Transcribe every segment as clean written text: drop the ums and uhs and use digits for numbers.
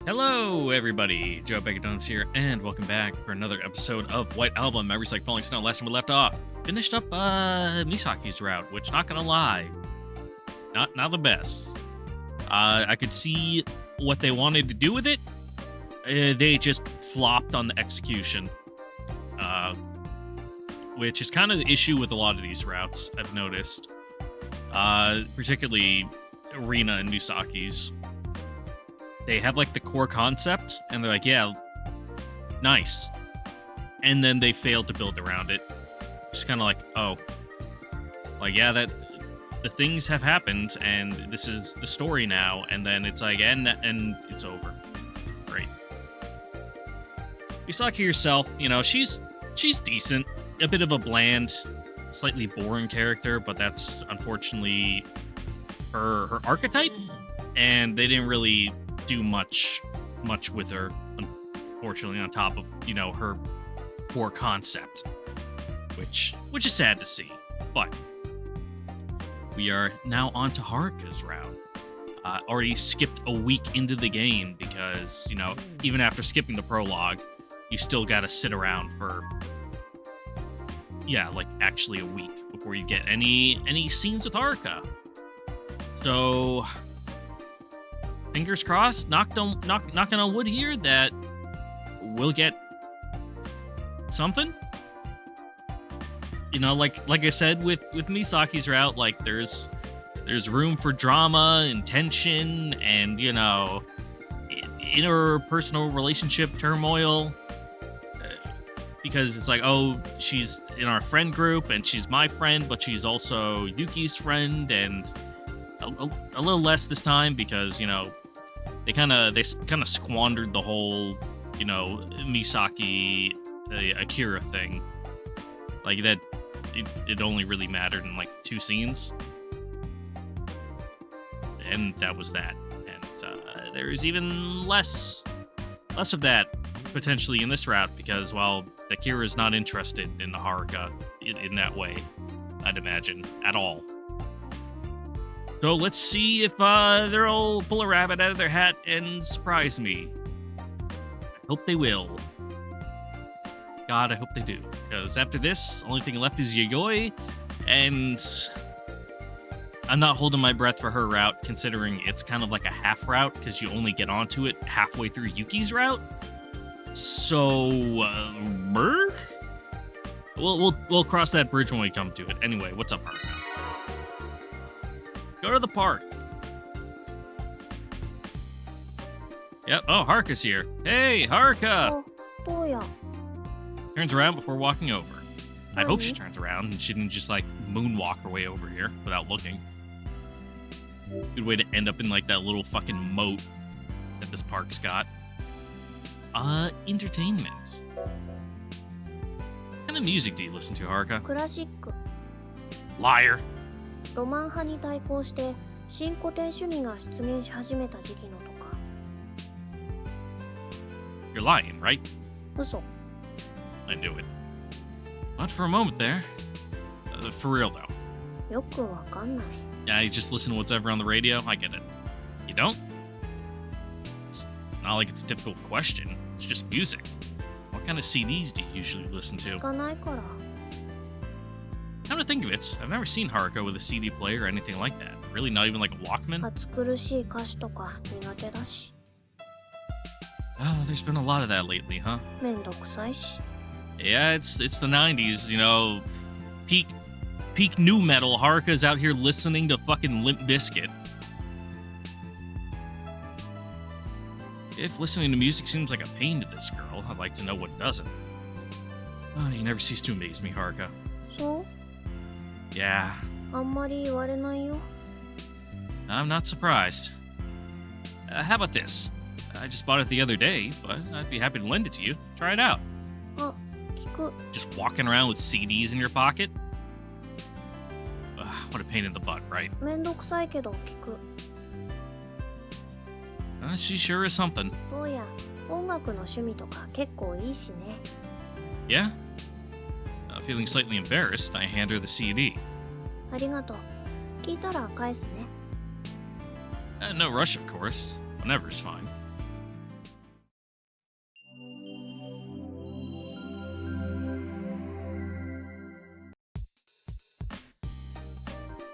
Hello, everybody. Joe Begadones here, and welcome back for another episode of White Album. Memories like falling snow. Last time we left off, finished up Misaki's route, which, not gonna lie, not the best. I could see what they wanted to do with it. They just flopped on the execution, which is kind of the issue with a lot of these routes, I've noticed. Particularly Rina and Misaki's. They have, like, the core concept, and they're like, yeah, nice. And then they fail to build around it. Just kind of like, oh. Like, yeah, that the things have happened, and this is the story now, and then it's like, and it's over. Great. Misaki herself, you know, she's decent. A bit of a bland, slightly boring character, but that's, unfortunately, her archetype, and they didn't really do much with her, unfortunately, on top of, you know, her core concept, which is sad to see. But we are now on to Haruka's route. Already skipped a week into the game because, you know, even after skipping the prologue, you still gotta sit around for, yeah, like, actually a week before you get any scenes with Haruka. So, fingers crossed, knocking on wood here, that we'll get something. You know, like I said with Misaki's route, like, there's room for drama and tension and, you know, interpersonal relationship turmoil. Because it's like, oh, she's in our friend group and she's my friend, but she's also Yuki's friend, and a little less this time because, you know, they kind of squandered the whole, you know, Misaki Akira thing. Like, that it only really mattered in like 2 scenes, and that was that. And there's even less of that potentially in this route because, well, Akira is not interested in Haruka in that way, I'd imagine, at all. So let's see if they'll pull a rabbit out of their hat and surprise me. I hope they will. God, I hope they do. Because after this, only thing left is Yayoi, and I'm not holding my breath for her route, considering it's kind of like a half route, because you only get onto it halfway through Yuki's route. So, we'll cross that bridge when we come to it. Anyway, what's up, Haruka? Go to the park. Yep. Oh, Haruka's here. Hey, Haruka! Turns around before walking over. I hope she turns around and she didn't just, like, moonwalk her way over here without looking. Good way to end up in, like, that little fucking moat that this park's got. Entertainment. What kind of music do you listen to, Haruka? クラシック Liar. ロマン派に対抗して新古典主義が出現し始めた時期のとか You're lying, right? 嘘 I knew it. Not for a moment there. For real, though. よくわかんない Yeah, you just listen to what's ever on the radio? I get it. You don't? It's not like it's a difficult question. It's just music. What kind of CDs do you usually listen to? 聞かないから Come to think of it, I've never seen Haruka with a CD player or anything like that. Really, not even like a Walkman? 暑苦しい歌詞とか苦手だし Oh, there's been a lot of that lately, huh? めんどくさいし Yeah, it's the 90s, you know, peak new metal. Haruka's out here listening to fucking Limp Bizkit. If listening to music seems like a pain to this girl, I'd like to know what doesn't. Oh, you never cease to amaze me, Haruka. そう Yeah, あんまり言われないよ I'm not surprised. How about this? I just bought it the other day, but I'd be happy to lend it to you. Try it out. あ、聞く Just walking around with CDs in your pocket? What a pain in the butt, right? めんどくさいけど聞く She sure is something. そうや音楽の趣味とか結構いいしね Yeah? Feeling slightly embarrassed, I hand her the CD. ありがとう聞いたら返すね No rush, of course. Whenever's fine.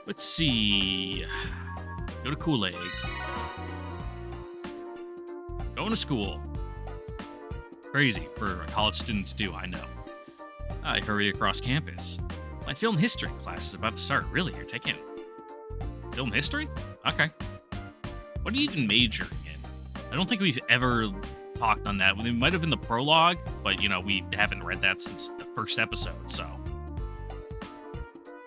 Let's see. Go to Kool-Aid. Going to school. Crazy for a college student to do, I know. I hurry across campus. My film history class is about to start. Really? You're taking film history? Okay. What are you even majoring in? I don't think we've ever talked on that. It might have been the prologue, but, we haven't read that since the first episode, so.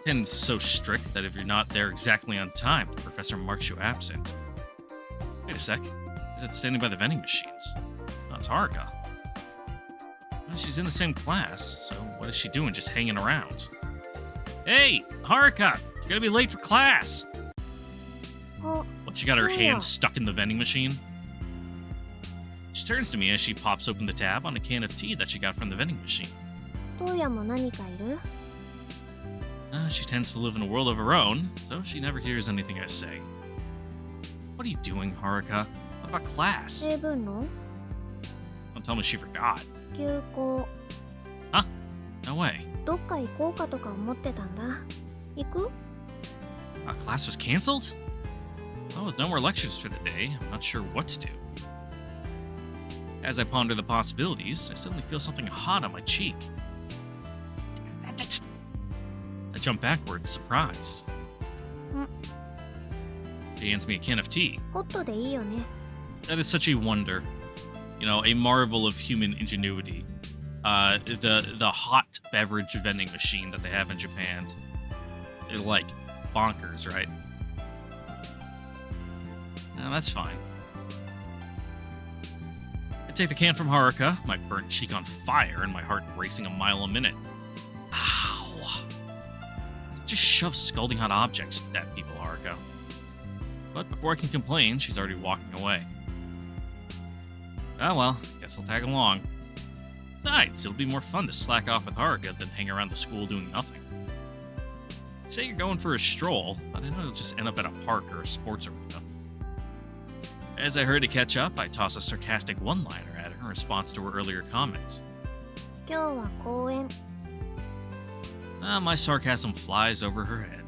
Attendance is so strict that if you're not there exactly on time, the professor marks you absent. Wait a sec. Is it standing by the vending machines? Oh, it's Haruka. Well, she's in the same class, so what is she doing just hanging around? Hey, Haruka! You're gonna be late for class! Oh, What, she got her yeah. hand stuck in the vending machine? She turns to me as she pops open the tab on a can of tea that she got from the vending machine. トウヤも何かいる？ She tends to live in a world of her own, so she never hears anything I say. What are you doing, Haruka? What about class? 英文の Don't tell me she forgot. 休校。 No way. どっか行こうかとか思ってたんだ。行く？ Class was canceled? Well, with no more lectures for the day, I'm not sure what to do. As I ponder the possibilities, I suddenly feel something hot on my cheek. I jump backwards, surprised. She hands me a can of tea. ホットでいいよね。 That is such a wonder. A marvel of human ingenuity. The hot beverage vending machine that they have in Japan. It's like bonkers, right? That's fine. I take the can from Haruka, my burnt cheek on fire and my heart racing a mile a minute. Ow! Just shove scalding hot objects at people, Haruka. But before I can complain, she's already walking away. Oh well, guess I'll tag along. Besides, it'll be more fun to slack off with Haruka than hang around the school doing nothing. You say you're going for a stroll, but I know you'll just end up at a park or a sports arena. As I hurry to catch up, I toss a sarcastic one-liner at her in response to her earlier comments. 今日は公園。 My sarcasm flies over her head.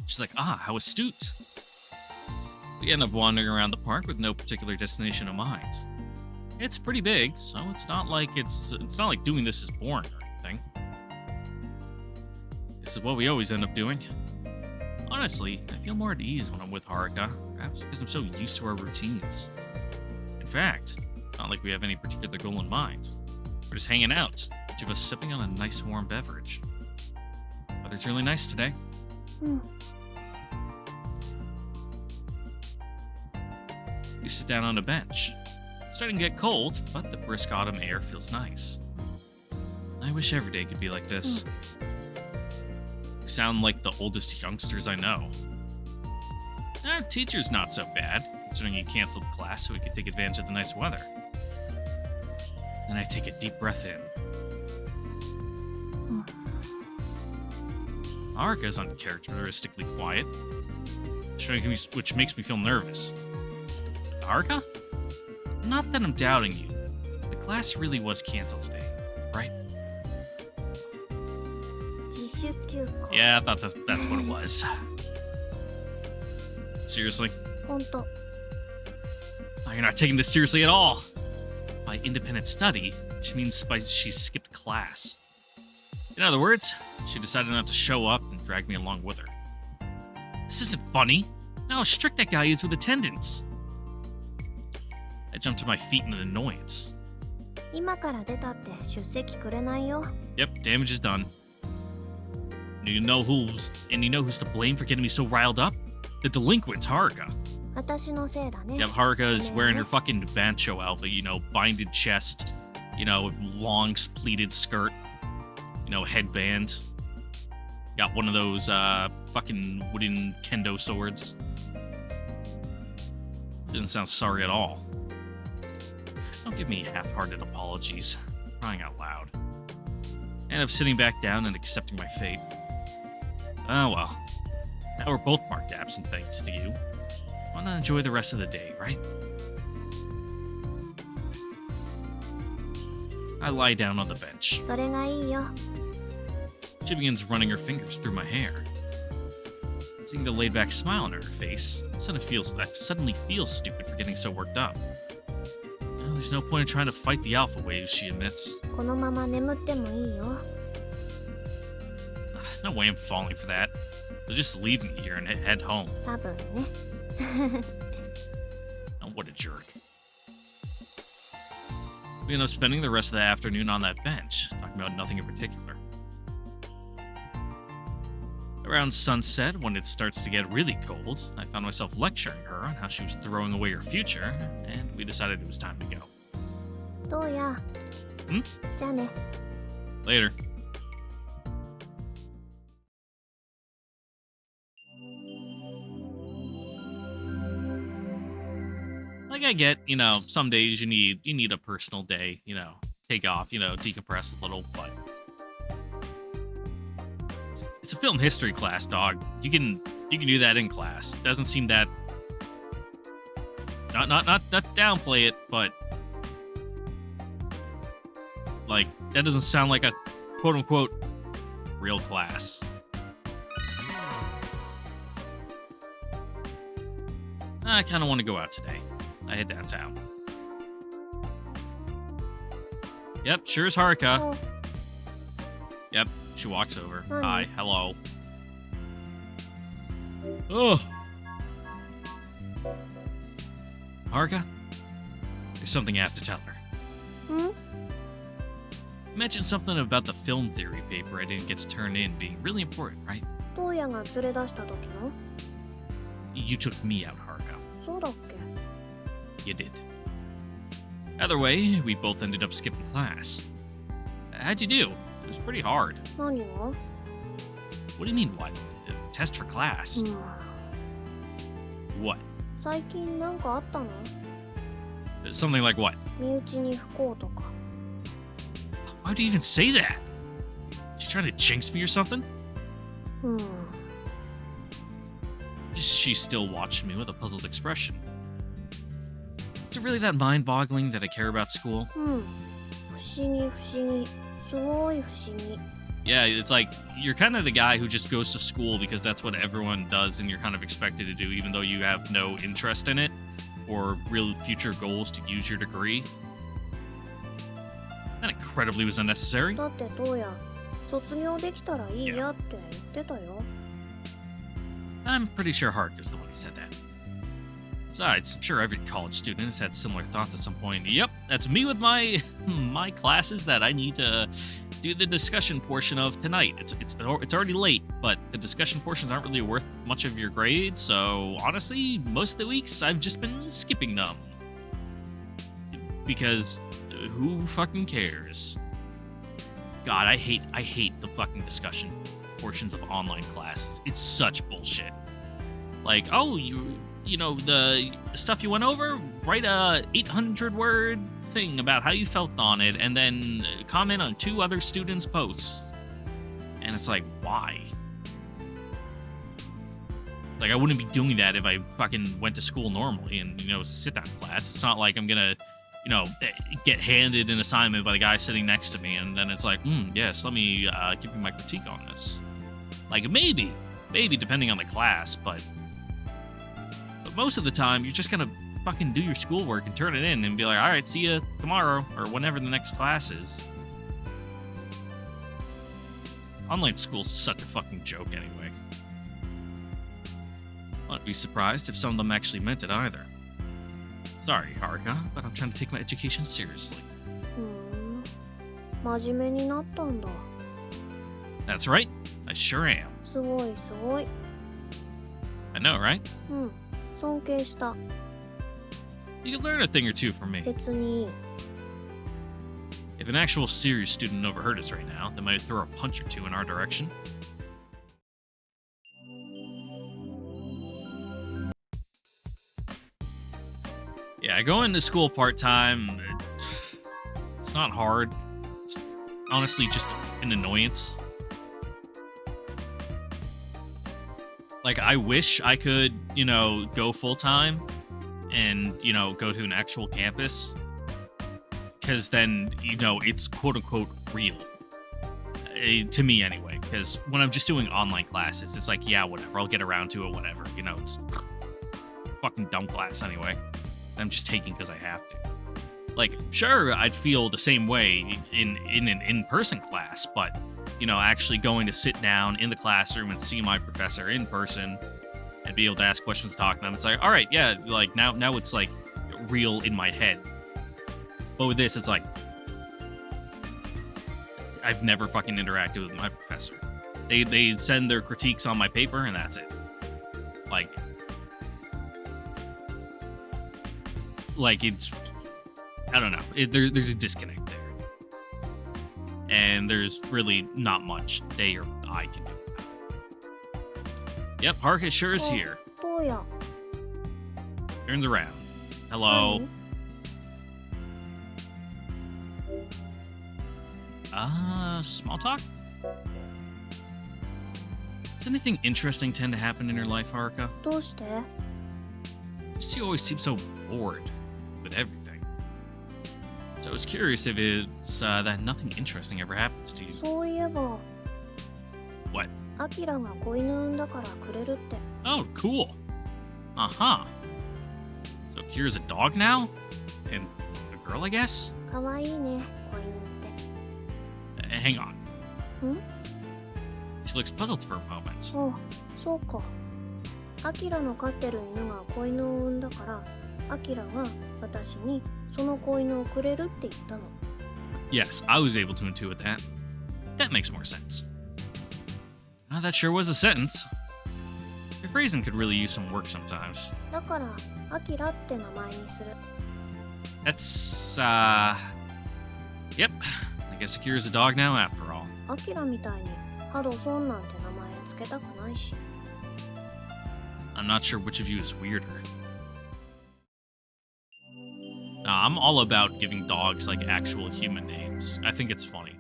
She's like, how astute. We end up wandering around the park with no particular destination in mind. It's pretty big, so it's not like doing this is boring or anything. This is what we always end up doing. Honestly, I feel more at ease when I'm with Haruka, perhaps because I'm so used to our routines. In fact, it's not like we have any particular goal in mind. We're just hanging out, each of us sipping on a nice warm beverage. Weather's really nice today. うん。 We sit down on a bench. It's starting to get cold, but the brisk autumn air feels nice. I wish every day could be like this. We sound like the oldest youngsters I know. Our teacher's not so bad, considering he canceled class so we could take advantage of the nice weather. Then I take a deep breath in. Haruka's uncharacteristically quiet, which makes me feel nervous. Haruka? Not that I'm doubting you. The class really was canceled today, right? 自主休校。 Yeah, I thought that's what it was. Seriously? ほんと。 Oh, you're not taking this seriously at all. By independent study, she means she skipped class. In other words, she decided not to show up and drag me along with her. This isn't funny. Now how strict that guy is with attendance. I jumped to my feet in annoyance. 今から出たって出席くれないよ。 Yep, damage is done. You know who's to blame for getting me so riled up? The delinquent, Haruka. 私のせいだね。 Yep, Haruka is wearing her fucking bancho outfit, binded chest, long pleated skirt, headband. Got one of those fucking wooden kendo swords. Didn't sound sorry at all. Don't give me half-hearted apologies. Crying out loud. I end up sitting back down and accepting my fate. Oh well. Now we're both marked absent thanks to you. Why not enjoy the rest of the day, right? I lie down on the bench. それがいいよ。She begins running her fingers through my hair. Seeing the laid-back smile on her face, I suddenly feel stupid for getting so worked up. Well, there's no point in trying to fight the alpha waves, she admits. このまま眠ってもいいよ。 No way I'm falling for that. They'll just leave me here and head home. 多分ね。 Oh, what a jerk. We end up spending the rest of the afternoon on that bench, talking about nothing in particular. Around sunset, when it starts to get really cold, I found myself lecturing her on how she was throwing away her future, and we decided it was time to go. どうや。Hmm? じゃあね。 Later. Like, I get, some days you need a personal day, take off, decompress a little, but it's a film history class, dog. You can do that in class. Doesn't seem that not to downplay it, but like that doesn't sound like a quote unquote real class. I kind of want to go out today. I head downtown. Yep, sure is Haruka. Oh. Yep, she walks over. Hi. Hi, hello. Oh. Haruka, there's something I have to tell her. Hmm? You mentioned something about the film theory paper I didn't get to turn in being really important, right? どうやが連れ出した時の。 You took me out, Haruka. そうだっけ。 You did. Either way, we both ended up skipping class. How'd you do? It was pretty hard. 何が。 What do you mean, what? The test for class? うん。 What? 最近なんかあったの。 Something like what? 身内に不幸とか。 Why do you even say that? She trying to jinx me or something? うん。 She still watched me with a puzzled expression. Is it really that mind-boggling that I care about school? うん。不思議不思議。すごい不思議。 Yeah, it's like you're kind of the guy who just goes to school because that's what everyone does and you're kind of expected to do even though you have no interest in it or real future goals to use your degree. That incredibly was unnecessary. だってどうや。卒業できたらいいやって言ってたよ。 I'm pretty sure Haruka's the one who said that. Besides, I'm sure every college student has had similar thoughts at some point. Yep, that's me with my my classes that I need to do the discussion portion of tonight. It's already late, but the discussion portions aren't really worth much of your grade, so honestly, most of the weeks I've just been skipping them. Because who fucking cares? God, I hate the fucking discussion portions of online classes. It's such bullshit. Like, oh, you know, the stuff you went over, write a 800-word thing about how you felt on it, and then comment on 2 other students' posts. And it's like, why? Like, I wouldn't be doing that if I fucking went to school normally and, sit down class. It's not like I'm gonna, get handed an assignment by the guy sitting next to me, and then it's like, yes, let me give you my critique on this. Like, maybe depending on the class, but most of the time, you're just gonna fucking do your schoolwork and turn it in and be like, all right, see you tomorrow, or whenever the next class is. Online school's such a fucking joke anyway. I wouldn't be surprised if some of them actually meant it either. Sorry, Haruka, but I'm trying to take my education seriously. 真面目になったんだ。 That's right, I sure am. すごいすごい。 I know, right? うん。尊敬した。 You can learn a thing or two from me. 別にいい。 If an actual serious student overheard us right now, they might throw a punch or 2 in our direction. Yeah, I go into school part-time. It's not hard. It's honestly just an annoyance. Like, I wish I could, go full-time and, go to an actual campus. Because then, it's quote-unquote real. To me, anyway. Because when I'm just doing online classes, it's like, yeah, whatever. I'll get around to it, whatever. You know, it's fucking dumb class anyway. I'm just taking because I have to. Like, sure, I'd feel the same way in an in-person class, but, you know, actually going to sit down in the classroom and see my professor in person and be able to ask questions, talk to them, it's like, all right, yeah, like, now it's, like, real in my head. But with this, it's like, I've never fucking interacted with my professor. They send their critiques on my paper, and that's it. Like it's, I don't know. There's a disconnect there. And there's really not much they or I can do about it. Yep, Haruka sure is here. どうや Turns around. Hello. 何 Small talk? Does anything interesting tend to happen in your life, Haruka? どうして Just you always seem so bored with everything. So I was curious if it's that nothing interesting ever happens to you. そういえば What? アキラが子犬産んだからくれるって Oh, cool. Uh-huh. So Kira's a dog now? And a girl, I guess? かわいいね子犬って Hang on. ん She looks puzzled for a moment. おそうかアキラの飼ってる犬が子犬を産んだからアキラが私にその子犬をくれるって言ったの Yes, I was able to intuit that. That makes more sense. That sure was a sentence. Your phrasing could really use some work sometimes. だからアキラって名前にする That's, Yep. I guess Akira's a dog now after all. アキラみたいにハドソンなんて名前つけたくないし I'm not sure which of you is weirder. Nah, I'm all about giving dogs, like, actual human names. I think it's funny.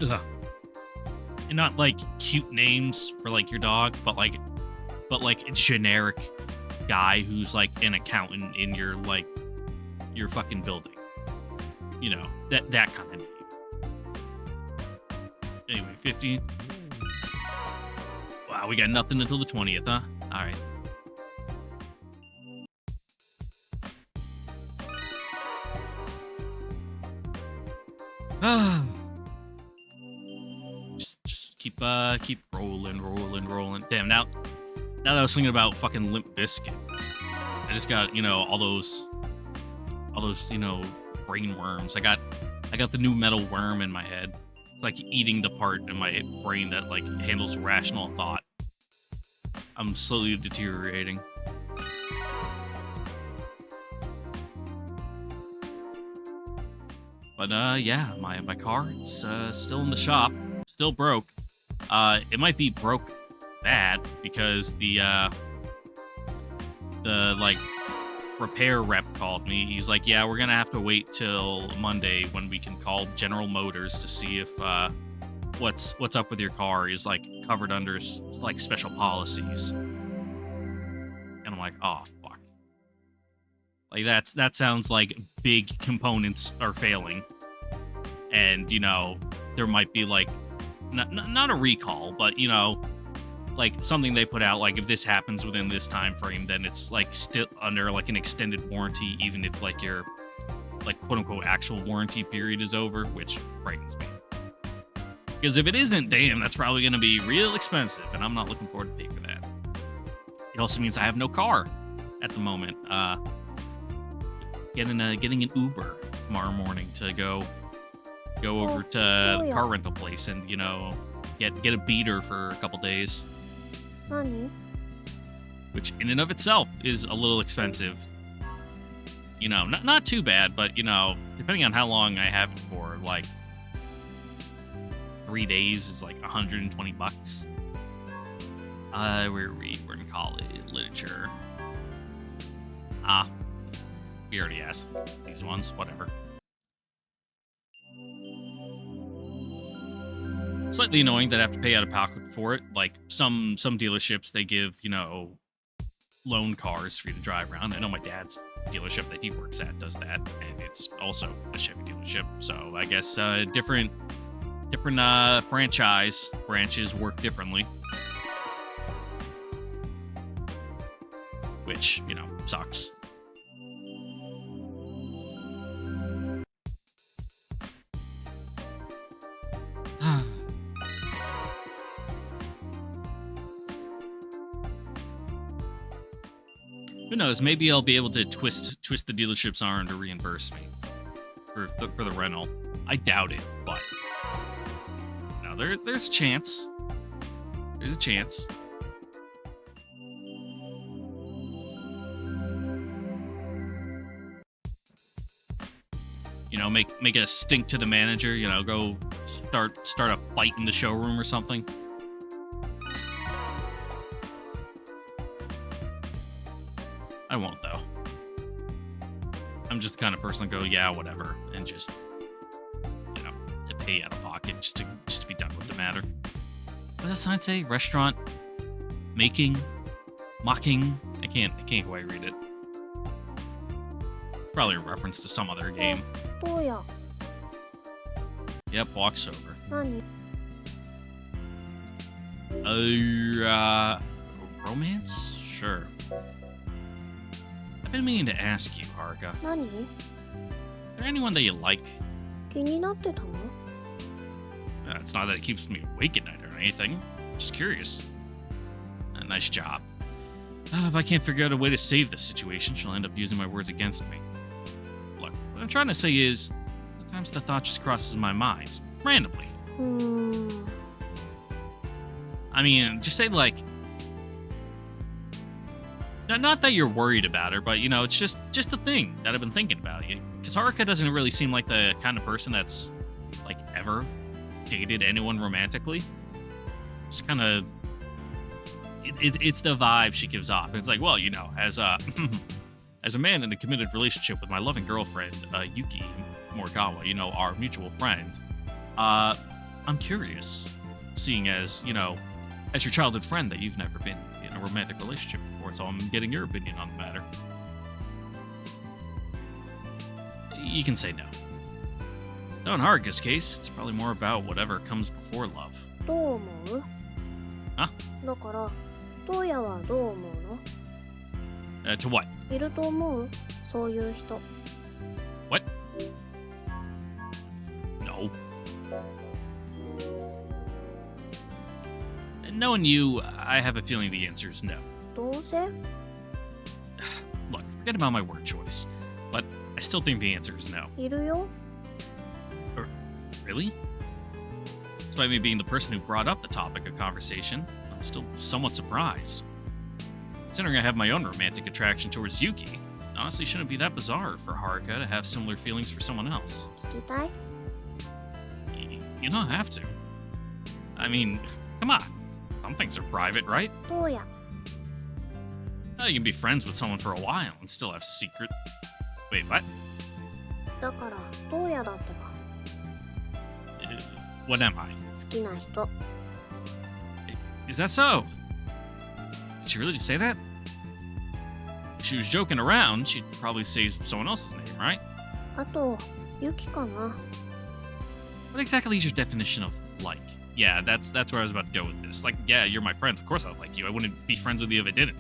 Ugh. And not, like, cute names for, like, your dog, but, like, a generic guy who's, like, an accountant in your, like, your fucking building. You know, that kind of name. Anyway, 15. Wow, we got nothing until the 20th, huh? Alright. Just keep rolling. Damn, now that I was thinking about fucking Limp Bizkit, I just got, you know, all those, you know, brain worms. I got the new metal worm in my head. It's like eating the part in my brain that, like, handles rational thought. I'm slowly deteriorating. But, yeah, my car, it's, still in the shop. Still broke. It might be broke bad, because the, like, repair rep called me. He's like, yeah, we're gonna have to wait till Monday when we can call General Motors to see if what's up with your car is, like, covered under, like, special policies. And I'm like, oh fuck, like that sounds like big components are failing, and, you know, there might be, like, not a recall, but, you know, like, something they put out, like, if this happens within this time frame, then it's, like, still under, like, an extended warranty, even if, like, your, like, quote-unquote actual warranty period is over, which frightens me. Because if it isn't, damn, that's probably going to be real expensive, and I'm not looking forward to paying for that. It also means I have no car at the moment. Getting an Uber tomorrow morning to go over to the car rental place and, you know, get a beater for a couple days. 何 Which in and of itself is a little expensive. You know, not too bad, but, you know, depending on how long I have it for, like, 3 days is like $120. We're in college, literature. We already asked these ones, whatever. Slightly annoying that I have to pay out of pocket for it. Like, some dealerships, they give, you know, loan cars for you to drive around. I know my dad's dealership that he works at does that, and it's also a Chevy dealership. So I guess different franchise branches work differently, which, you know, sucks. Who knows? Maybe I'll be able to twist the dealership's arm to reimburse me for the rental. I doubt it, but no, there's a chance. There's a chance. You know, make a stink to the manager. You know, go start a fight in the showroom or something. I won't, though. I'm just the kind of person to go, yeah, whatever, and just, you know, pay out of pocket just to be done with the matter. What does that sign say? Restaurant, making, mocking. I can't quite read it. It's probably a reference to some other game. どうや Yep, walks over. 何 Romance? Sure. I've been meaning to ask you, Haruka. 何 Is there anyone that you like? 気になってたの It's not that it keeps me awake at night or anything. Just curious. Nice job. If I can't figure out a way to save this situation, she'll end up using my words against me. Look, what I'm trying to say is, sometimes the thought just crosses my mind, randomly. I mean, just say, like, not that you're worried about her, but, you know, it's just a thing that I've been thinking about. Because Haruka doesn't really seem like the kind of person that's, like, ever dated anyone romantically. Just kind of... It's the vibe she gives off. It's like, well, you know, as a man in a committed relationship with my loving girlfriend, Yuki Morikawa, you know, our mutual friend, I'm curious, seeing as, you know, as your childhood friend, that you've never been in a romantic relationship before, so I'm getting your opinion on the matter. You can say no. Though in Haruka's case, it's probably more about whatever comes before love. どう思う Huh? だからトウヤはどう思うの To what? いると思うそういう人 What? No. Knowing you, I have a feeling the answer is no. どうせ Look, forget about my word choice, but I still think the answer is no. いるよ Really? Despite me being the person who brought up the topic of conversation, I'm still somewhat surprised. Considering I have my own romantic attraction towards Yuki, it honestly shouldn't be that bizarre for Haruka to have similar feelings for someone else. 聞きたい You don't have to. I mean, come on. Some things are private, right? トウヤ You can be friends with someone for a while and still have secret... Wait, what? だからトウヤだってば What am I? 好きな人 Is that so? Did she really just say that? If she was joking around, she'd probably say someone else's name, right? あとユキかな What exactly is your definition of like? Yeah, that's where I was about to go with this. Like, yeah, you're my friends. Of course I like you. I wouldn't be friends with you if I didn't.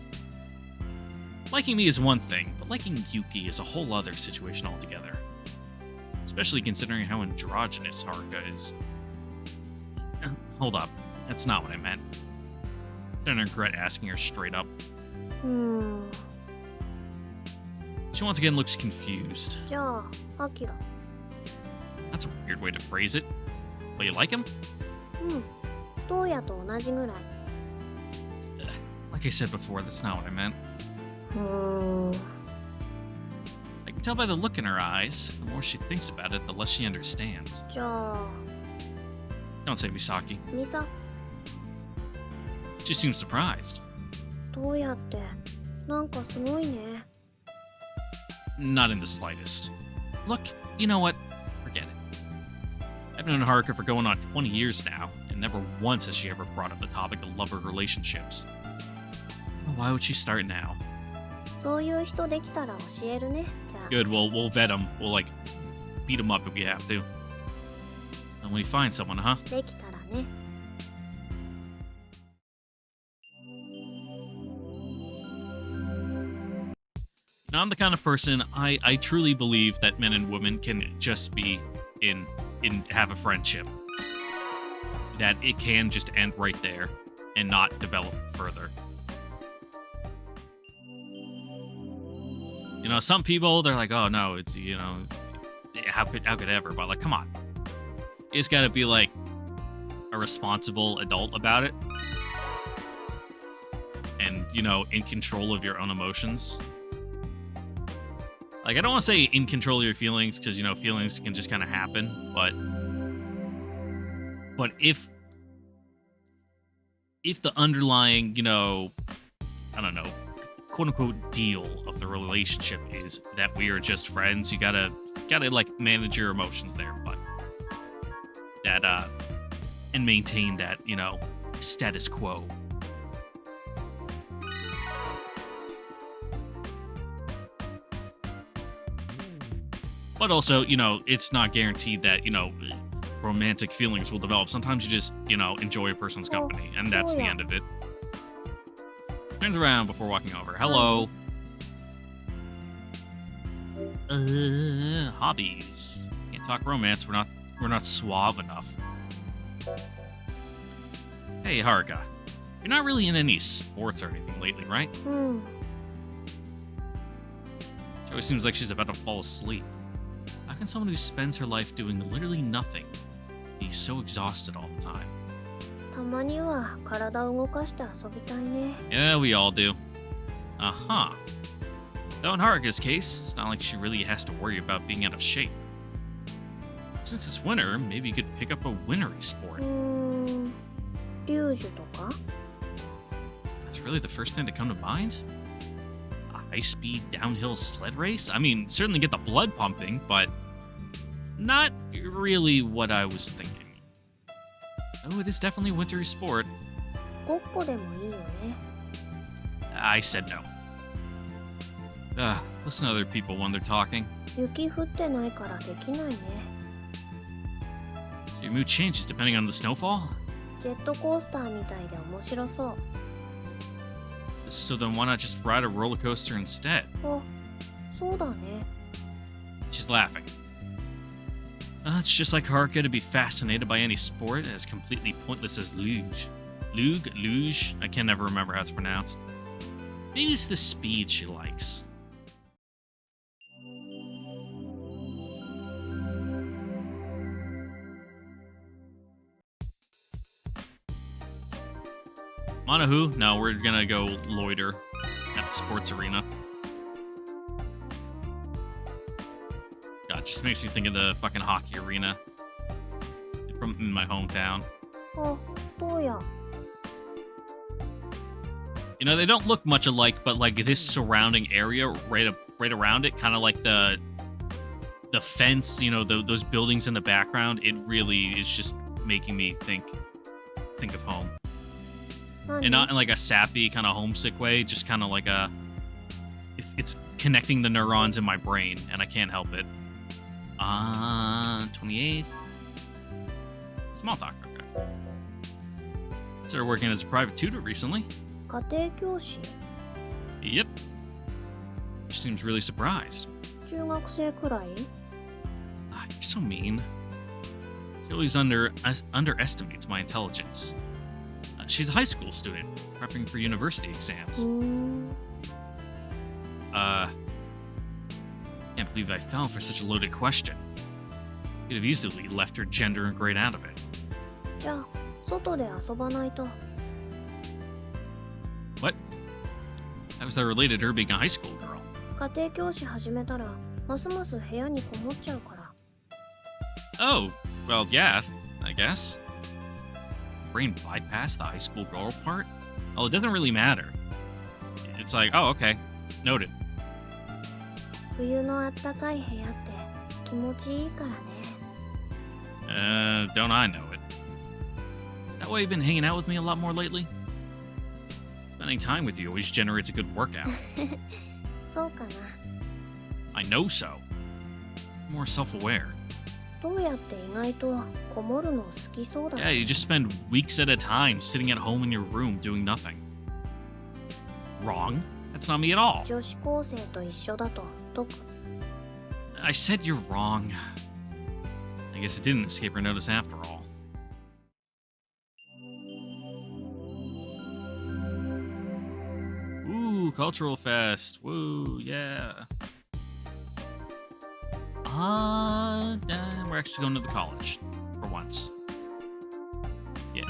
Liking me is one thing, but liking Yuki is a whole other situation altogether. Especially considering how androgynous Haruka is. Hold up. That's not what I meant. I don't regret asking her straight up. She once again looks confused. じゃあアキラ That's a weird way to phrase it. But you like him? トウヤと同じぐらい Like I said before, that's not what I meant. うーん I can tell by the look in her eyes. The more she thinks about it, the less she understands. じゃあ Don't say Misaki. ミサ She seems surprised. トウヤってなんかすごいね Not in the slightest. Look, you know what? Forget it. I've known Haruka for going on 20 years now, and never once has she ever brought up the topic of lover relationships. Why would she start now? そういう人できたら教えるね。じゃあ。 Good, we'll vet them. We'll, like, beat them up if we have to. And when we find someone, huh? できたらね。Now, I'm the kind of person, I truly believe that men and women can just be in have a friendship. That it can just end right there and not develop further. You know, some people, they're like, oh no, it's, you know, how could ever? But like, come on. You just gotta be like a responsible adult about it. And, you know, in control of your own emotions. Like, I don't want to say in control of your feelings, because, you know, feelings can just kind of happen, but if the underlying, you know, I don't know, quote-unquote deal of the relationship is that we are just friends, you gotta like manage your emotions there, but that and maintain that, you know, status quo. But also, you know, it's not guaranteed that, you know, romantic feelings will develop. Sometimes you just, you know, enjoy a person's company, and that's the end of it. Turns around before walking over. Hello. Hobbies. Can't talk romance. We're not suave enough. Hey, Haruka. You're not really in any sports or anything lately, right? She always seems like she's about to fall asleep. How can someone who spends her life doing literally nothing be so exhausted all the time? たまには体を動かして遊びたいね。 Yeah, we all do. Uh-huh. Though in Haruka's case, it's not like she really has to worry about being out of shape. Since it's winter, maybe you could pick up a wintry sport. リュージュとか？ That's really the first thing to come to mind? A high-speed downhill sled race? I mean, certainly get the blood pumping, but not really what I was thinking. Oh, it is definitely a wintry sport. ごっこでもいいよね。 I said no. Listen to other people when they're talking. 雪降ってないからできないね。 Your mood changes depending on the snowfall? ジェットコースターみたいで面白そう。 So then why not just ride a roller coaster instead? あ、そうだね。 She's laughing. It's just like Haruka to be fascinated by any sport as completely pointless as luge. Luge? I can never remember how it's pronounced. Maybe it's the speed she likes. Monahu? No, we're gonna go loiter at the sports arena. God, it just makes me think of the fucking hockey arena from in my hometown. あ、どうや。 You know, they don't look much alike, but like this surrounding area right around it, kind of like the fence, you know, those buildings in the background, it really is just making me think of home. And not in like a sappy kind of homesick way, just kind of like it's connecting the neurons in my brain, and I can't help it. 28th. Small talk, okay. Started working as a private tutor recently. 家庭教師？ Yep. She seems really surprised. 中学生くらい？ You're so mean. She always underestimates my intelligence. She's a high school student, prepping for university exams. Can't believe I fell for such a loaded question. Could have easily left her gender and grade out of it. じゃあ、外で遊ばないと。 What? How was that related to her being a high school girl? 家庭教師始めたら、ますます部屋にこもっちゃうから。 Oh, well, yeah, I guess. Brain bypass the high school girl part? Oh, it doesn't really matter. It's like, oh, okay. Noted. 冬のあったかい部屋って気持ちいいからね。 Don't I know it? That why you've been hanging out with me a lot more lately? Spending time with you always generates a good workout. そうかな。 I know so. More self-aware. どうやって意外とこもるの好きそうだし。 Yeah, you just spend weeks at a time sitting at home in your room doing nothing. Wrong. That's not me at all. 女子高生と一緒だと解く。 I said you're wrong. I guess it didn't escape her notice after all. Ooh, cultural fest. Woo, yeah. We're actually going to the college. For once. Yeah.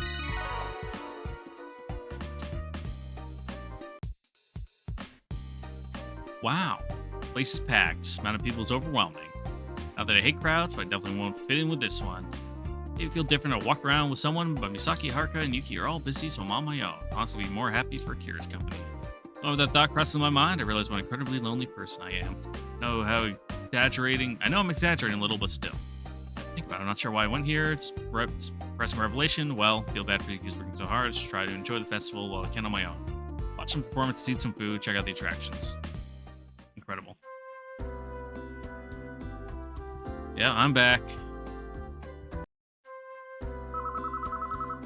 Wow. Place is packed. Amount of people is overwhelming. Not that I hate crowds, but I definitely won't fit in with this one. If you feel different, I'll walk around with someone, but Misaki, Haruka, and Yuki are all busy, so I'm on my own. Honestly, be more happy for Kira's company. Oh, that thought crosses my mind. I realize what an incredibly lonely person I am. I know I'm exaggerating a little, but still. Think about it. I'm not sure why I went here. It's pressing revelation. Well, feel bad for you because working so hard. Just try to enjoy the festival while I can on my own. Watch some performances, eat some food, check out the attractions. Incredible. Yeah, I'm back.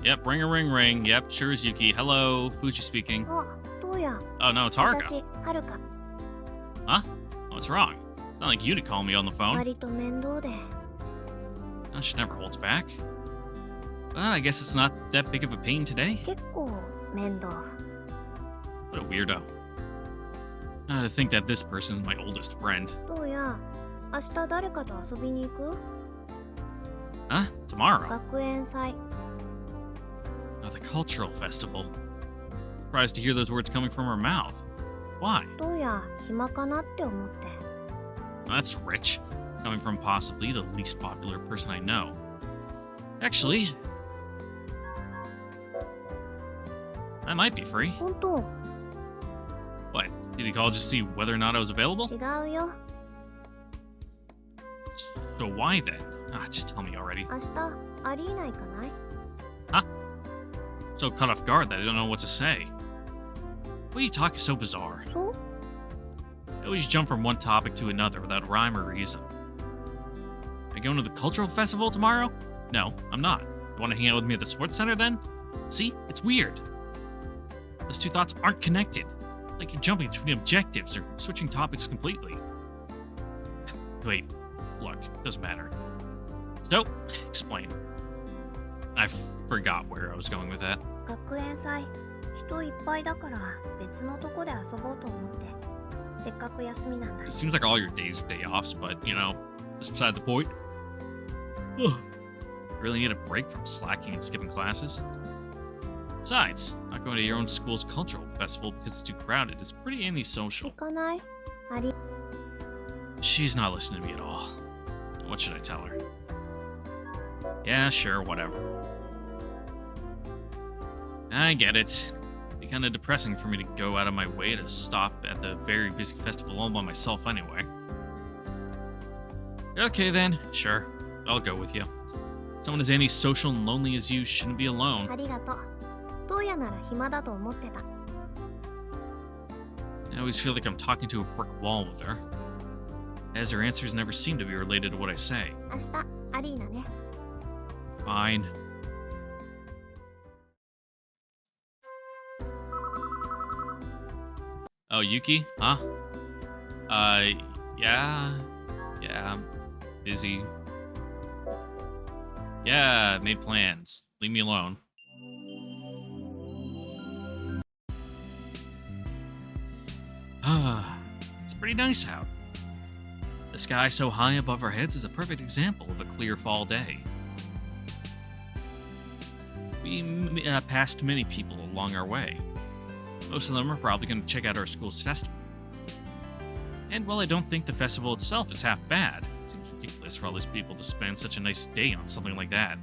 Yep, ring a ring ring. Yep, sure is Yuki. Hello, Fuji speaking. あ、どうや。 Oh no, it's Haruka. 私、はるか。 Huh? What's wrong? It's not like you to call me on the phone. 割と面倒で。 Oh, she never holds back. But I guess it's not that big of a pain today. 結構面倒。 What a weirdo. To think that this person is my oldest friend. どうや。明日誰かと遊びに行く？ Huh? Tomorrow? 学園祭。 Oh, the cultural festival. Surprised to hear those words coming from her mouth. Why? どうや、暇かなって思って。 That's rich. Coming from possibly the least popular person I know. Actually, I might be free. 本当？ What? Did he call just to see whether or not I was available? 違うよ。 So why then? Just tell me already. 明日アリーナ行かない？ So caught off guard that I don't know what to say. The way you talk is so bizarre. そう？ I always jump from one topic to another without rhyme or reason. Am I going to the cultural festival tomorrow? No, I'm not. You want to hang out with me at the sports center then? See? It's weird. Those two thoughts aren't connected. Like you're jumping between objectives or switching topics completely. Wait, look, doesn't matter. So, explain. I forgot where I was going with that. 学園祭、人いっぱいだから別のとこで遊ぼうと思って。せっかく休みなんだ。 It seems like all your days are day offs, but, you know, just beside the point. Ugh. Really need a break from slacking and skipping classes? Besides, not going to your own school's cultural festival because it's too crowded is pretty antisocial. 行かない？アリ。 She's not listening to me at all. What should I tell her? Yeah, sure, whatever. I get it. It'd be kind of depressing for me to go out of my way to stop at the very busy festival all by myself anyway. Okay then, sure. I'll go with you. Someone as antisocial and lonely as you shouldn't be alone. ありがとう。どうやなら暇だと思ってた。 I always feel like I'm talking to a brick wall with her, as her answers never seem to be related to what I say. 明日アリーナね。 Fine. Oh, Yuki? Huh? Yeah. Yeah, I'm busy. Yeah, made plans. Leave me alone. It's pretty nice out. The sky so high above our heads is a perfect example of a clear fall day. We passed many people along our way. Most of them are probably going to check out our school's festival. And while I don't think the festival itself is half bad, it seems ridiculous for all these people to spend such a nice day on something like that.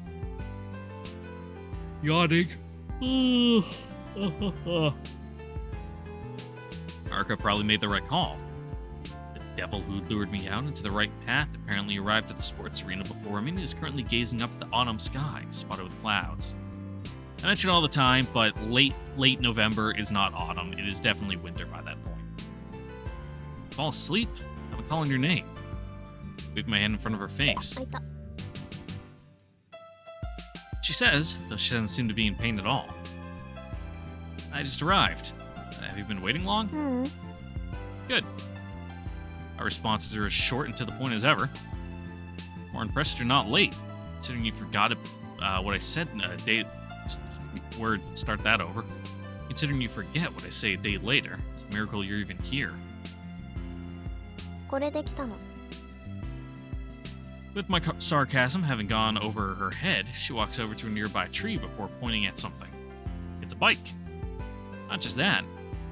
Yawning. Haruka probably made the right call. The devil who lured me out into the right path apparently arrived at the sports arena before me and is currently gazing up at the autumn sky, spotted with clouds. I mention all the time, but late November is not autumn. It is definitely winter by that point. Fall asleep? I'm calling your name. Wave my hand in front of her face. 開いた。 She says, though she doesn't seem to be in pain at all. I just arrived. Have you been waiting long? うん。 Good. Our responses are as short and to the point as ever. More impressed you're not late, considering you forgot what I said a day. Word, start that over. Considering you forget what I say a day later, it's a miracle you're even here. これできたの。 With my sarcasm having gone over her head, she walks over to a nearby tree before pointing at something. It's a bike. Not just that,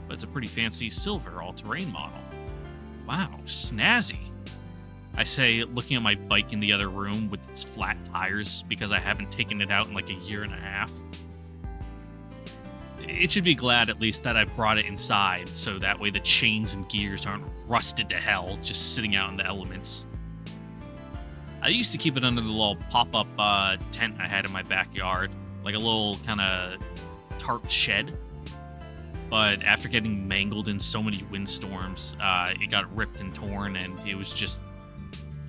but it's a pretty fancy silver all-terrain model. Wow, snazzy. I say, looking at my bike in the other room with its flat tires because I haven't taken it out in like a year and a half. It should be glad at least that I brought it inside, so that way the chains and gears aren't rusted to hell just sitting out in the elements. I used to keep it under the little pop-up tent I had in my backyard, like a little kind of tarp shed. But after getting mangled in so many windstorms, it got ripped and torn, and it was just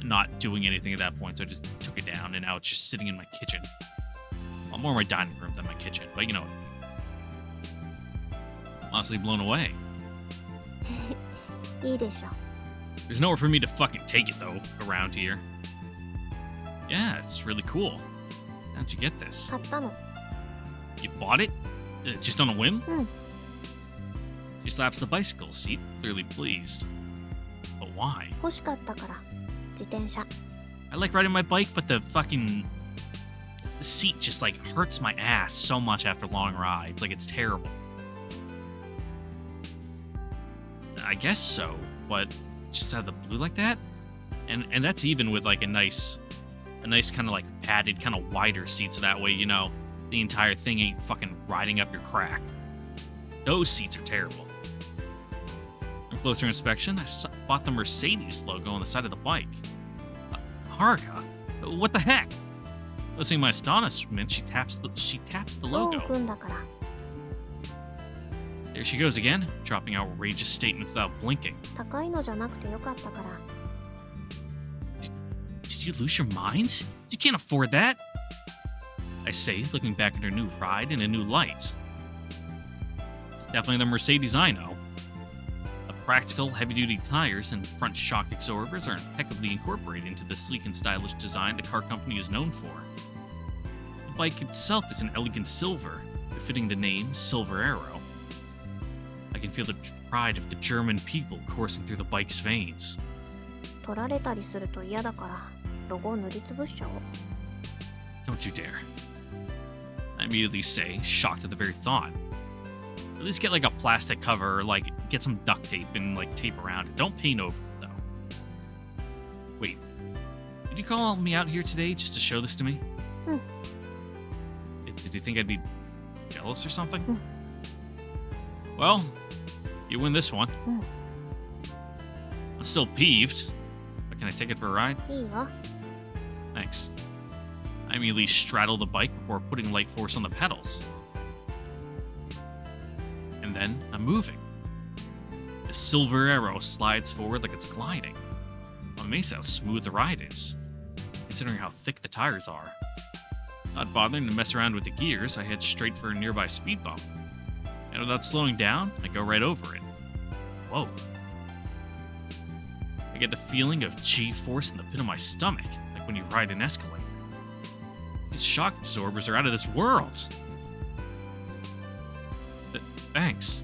not doing anything at that point, so I just took it down, and now it's just sitting in my kitchen. Well, more my dining room than my kitchen, but you know. Honestly blown away. いいでしょ。 There's nowhere for me to fucking take it, though, around here. Yeah, it's really cool. How'd you get this? 買ったの。 You bought it? Just on a whim? うん。 She slaps the bicycle seat, clearly pleased. But why? 欲しかったから。自転車。 I like riding my bike, but the seat just like hurts my ass so much after long rides. Like it's terrible. I guess so, but just out of the blue like that? And that's even with like a nice kind of like padded, kind of wider seat, so that way, you know, the entire thing ain't fucking riding up your crack. Those seats are terrible. On closer inspection, I spot the Mercedes logo on the side of the bike. Haruka? What the heck? Listening to my astonishment, she taps the ローン logo. 組んだから。 There she goes again, dropping outrageous statements without blinking. 高いのじゃなくてよかったから。 Did you lose your mind? You can't afford that! I say, looking back at her new ride in a new light. It's definitely the Mercedes I know. The practical, heavy-duty tires and front shock absorbers are impeccably incorporated into the sleek and stylish design the car company is known for. The bike itself is an elegant silver, befitting the name Silver Arrow. I can feel the pride of the German people coursing through the bike's veins. 取られたりすると嫌だから、ロゴを塗りつぶしちゃおう。 Don't you dare. I immediately say, shocked at the very thought. At least get like a plastic cover or like get some duct tape and like tape around it. Don't paint over it though. Wait, did you call me out here today just to show this to me? Hmm. Did you think I'd be jealous or something? Hmm. Well, you win this one. Hmm. I'm still peeved, but can I take it for a ride? いいわ。 Thanks. I immediately straddle the bike before putting light force on the pedals. And then I'm moving. The Silver Arrow slides forward like it's gliding. I'm amazed how smooth the ride is, considering how thick the tires are. Not bothering to mess around with the gears, I head straight for a nearby speed bump. And without slowing down, I go right over it. Whoa. I get the feeling of G-force in the pit of my stomach, like when you ride an escalator. These shock absorbers are out of this world. Thanks.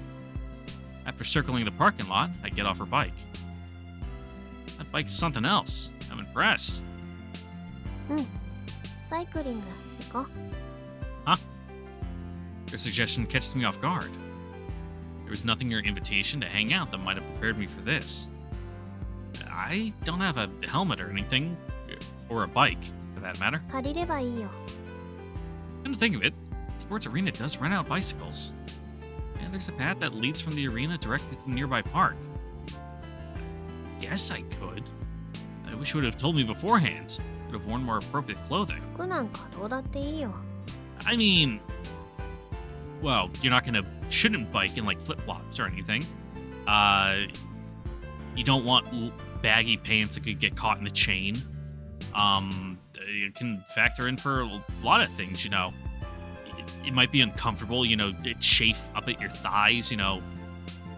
After circling the parking lot, I get off her bike. That bike is something else. I'm impressed. うん。サイクリング行こう。 Huh? Your suggestion catches me off guard. There was nothing in your invitation to hang out that might have prepared me for this. I don't have a helmet or anything, or a bike, for that matter. 借りればいいよ。 Come to think of it, Sports Arena does rent out bicycles. And there's a path that leads from the arena directly to the nearby park. Guess I could. I wish you would have told me beforehand. Would have worn more appropriate clothing. 服なんかどうだっていいよ。 I mean, well, you're not shouldn't bike in like flip-flops or anything. You don't want baggy pants that could get caught in the chain. It can factor in for a lot of things, you know. It might be uncomfortable, you know, it chafe up at your thighs, you know,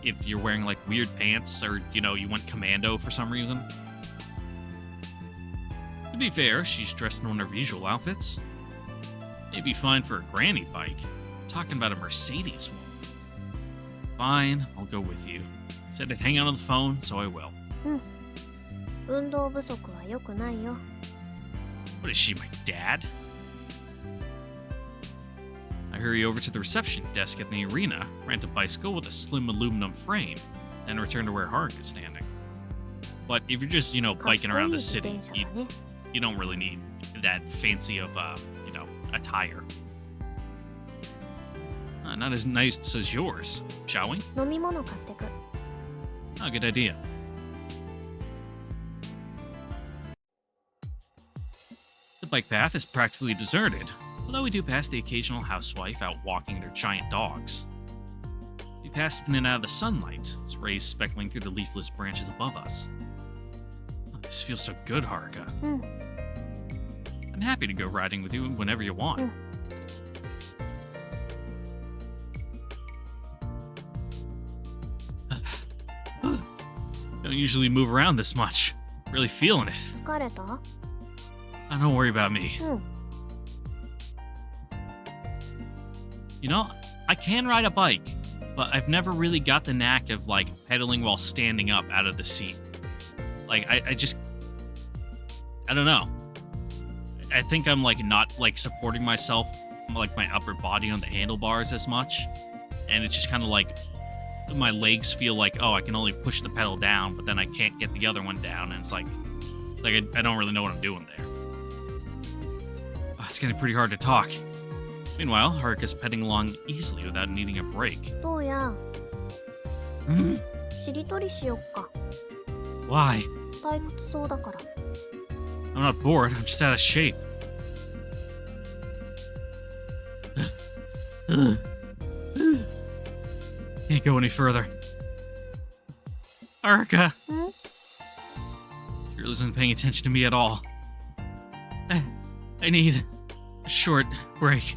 if you're wearing like weird pants or, you know, you went commando for some reason. To be fair, she's dressed in one of her usual outfits. It'd be fine for a granny bike. I'm talking about a Mercedes one. Fine, I'll go with you. Said I'd hang out on the phone, so I will. 運動不足は良くないよ。 What is she, my dad? I hurry over to the reception desk at the arena, rent a bicycle with a slim aluminum frame, then return to where Haruka's standing. But if you're just, you know, biking around the city, you don't really need that fancy of, you know, attire. Not as nice as yours, shall we? 飲み物買ってく。 Oh, good idea. The bike path is practically deserted, although we do pass the occasional housewife out walking their giant dogs. We pass in and out of the sunlight, its rays speckling through the leafless branches above us. Oh, this feels so good, Haruka. I'm happy to go riding with you whenever you want. Don't usually move around this much. Really feeling it. 疲れた？ Oh, don't worry about me. You know, I can ride a bike, but I've never really got the knack of, like, pedaling while standing up out of the seat. Like, I just... I don't know. I think I'm, like, not, like, supporting myself, like, my upper body on the handlebars as much. And it's just kind of like... my legs feel like, oh, I can only push the pedal down, but then I can't get the other one down, and it's like I don't really know what I'm doing there. Oh, it's getting pretty hard to talk. Meanwhile, Haruka's pedaling along easily without needing a break. どうや？しりとりしよっか。 Why? 退屈そうだから。 I'm not bored, I'm just out of shape. Can't go any further. Haruka! She really isn't paying attention to me at all. I need a short break.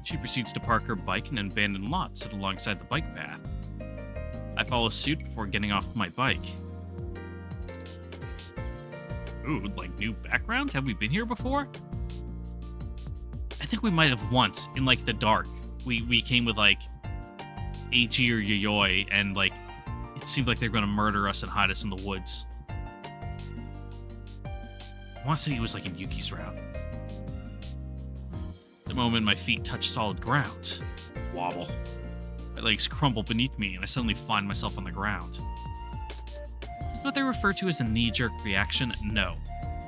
She proceeds to park her bike in an abandoned lot set alongside the bike path. I follow suit before getting off my bike. Ooh, like new background? Have we been here before? I think we might have once, in like the dark. We came with like Eiichi or Yayoi, and like it seemed like they were gonna murder us and hide us in the woods. I want to say it was like in Yuki's route. The moment my feet touch solid ground, wobble. My legs crumble beneath me, and I suddenly find myself on the ground. Is what they refer to as a knee-jerk reaction? No.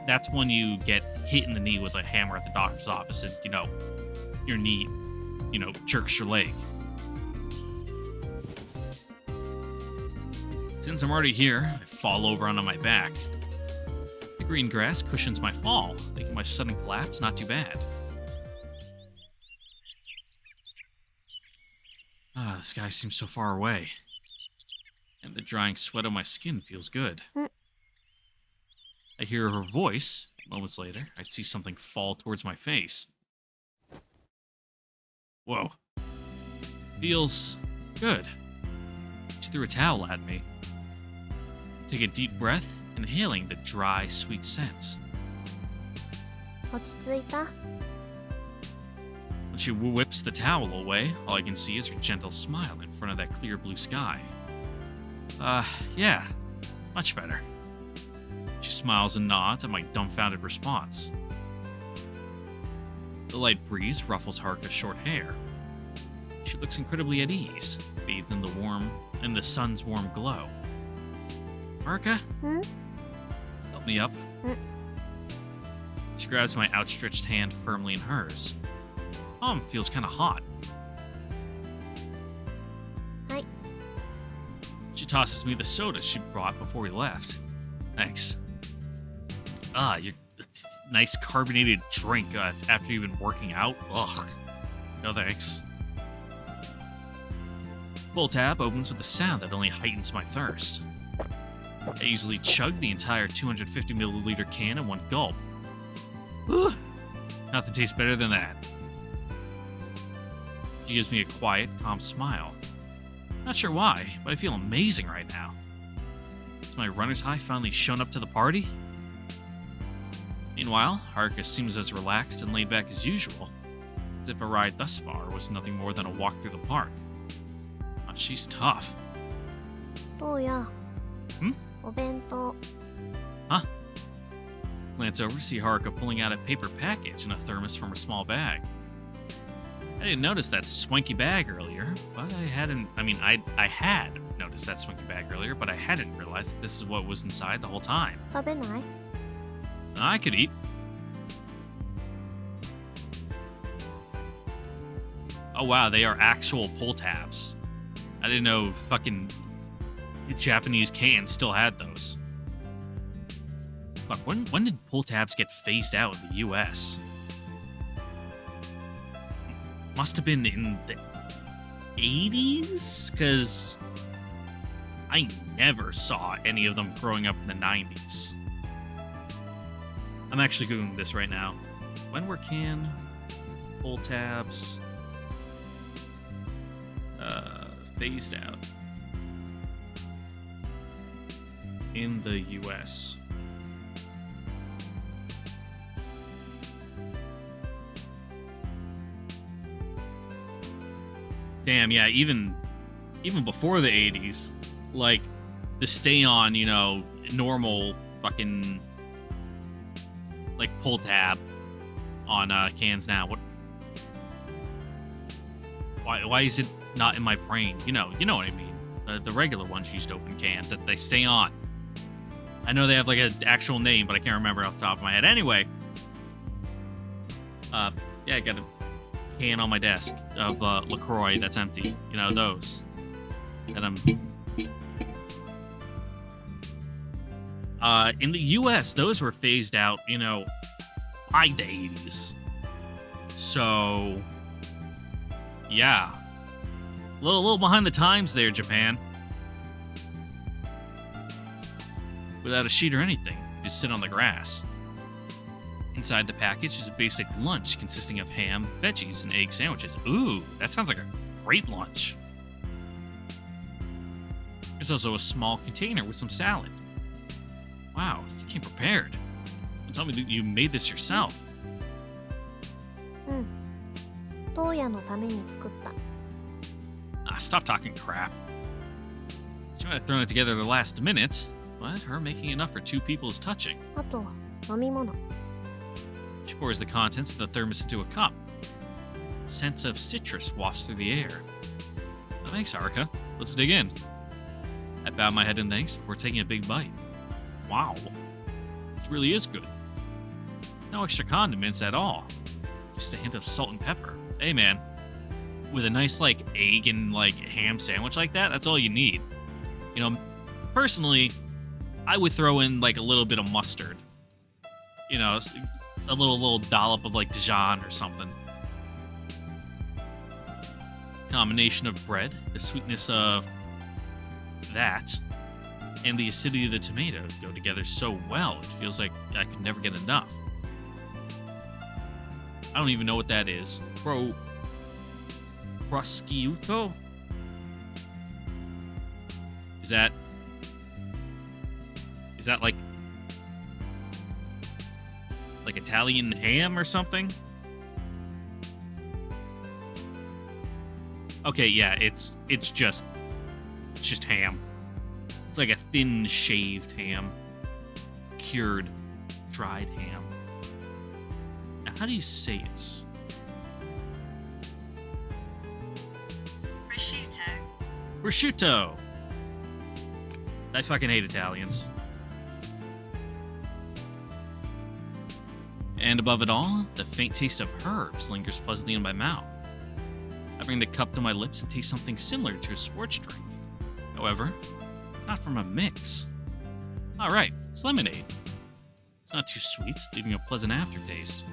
That's when you get hit in the knee with a hammer at the doctor's office and, you know, your knee, you know, jerks your leg. Since I'm already here, I fall over onto my back. The green grass cushions my fall, making my sudden collapse not too bad. Ah, the sky seems so far away. And the drying sweat on my skin feels good. I hear her voice. Moments later, I see something fall towards my face. Whoa. Feels good. She threw a towel at me. Take a deep breath, inhaling the dry, sweet scent. 落ち着いた？ When she whips the towel away, all I can see is her gentle smile in front of that clear blue sky. Yeah, much better. She smiles and nods at my dumbfounded response. The light breeze ruffles Haruka's short hair. She looks incredibly at ease, bathed in the sun's warm glow. Haruka? Help me up. She grabs my outstretched hand firmly in hers. Palm feels kind of hot. Hi. She tosses me the soda she brought before we left. Thanks. Your nice carbonated drink after you've been working out. Ugh. No thanks. Pull tab opens with a sound that only heightens my thirst. I easily chug the entire 250 milliliter can in one gulp. Whew. Nothing tastes better than that. She gives me a quiet, calm smile. Not sure why, but I feel amazing right now. Has my runner's high finally shown up to the party? Meanwhile, Haruka seems as relaxed and laid back as usual, as if a ride thus far was nothing more than a walk through the park. Oh, she's tough. どうや Hmm? お弁当 Glance over to see Haruka pulling out a paper package and a thermos from her small bag. I didn't notice that swanky bag earlier, but I had noticed that swanky bag earlier, but I hadn't realized that this is what was inside the whole time. 食べない I could eat. Oh wow, they are actual pull tabs. I didn't know fucking Japanese cans still had those. Fuck, when did pull tabs get phased out in the US? Must have been in the 80s? Because I never saw any of them growing up in the 90s. I'm actually Googling this right now. When were can pull tabs phased out in the US? Damn, yeah, even before the 80s, like the stay on, normal fucking like pull tab on cans now. Why is it not in my brain? You know what I mean. The regular ones used to open cans that they stay on. I know they have like an actual name, but I can't remember off the top of my head. Anyway, yeah, I got a can on my desk of LaCroix that's empty. Those. And in the US, those were phased out, by the 80s. So, yeah. A little behind the times there, Japan. Without a sheet or anything, just sit on the grass. Inside the package is a basic lunch consisting of ham, veggies, and egg sandwiches. Ooh, that sounds like a great lunch. There's also a small container with some salad. Wow, you came prepared. Don't tell me that you made this yourself. うん当夜のために作った Stop talking crap. She might have thrown it together the last minute, but her making enough for two people is touching. あと飲み物 She pours the contents of the thermos into a cup. Scents of citrus wafts through the air. Oh, thanks, Haruka. Let's dig in. I bow my head in thanks before taking a big bite. Wow. This really is good. No extra condiments at all. Just a hint of salt and pepper. Hey, man. With a nice, egg and, ham sandwich like that, that's all you need. Personally, I would throw in, a little bit of mustard. A little dollop of, Dijon or something. Combination of bread, the sweetness of that, and the acidity of the tomato go together so well, it feels like I could never get enough. I don't even know what that is. Prosciutto? Is that like Italian ham or something? Okay, yeah, it's just ham. It's like a thin shaved ham. Cured, dried ham. Now, how do you say it? Prosciutto. I fucking hate Italians. And above it all, the faint taste of herbs lingers pleasantly in my mouth. I bring the cup to my lips and taste something similar to a sports drink. However, it's not from a mix. Alright, it's lemonade. It's not too sweet, leaving a pleasant aftertaste.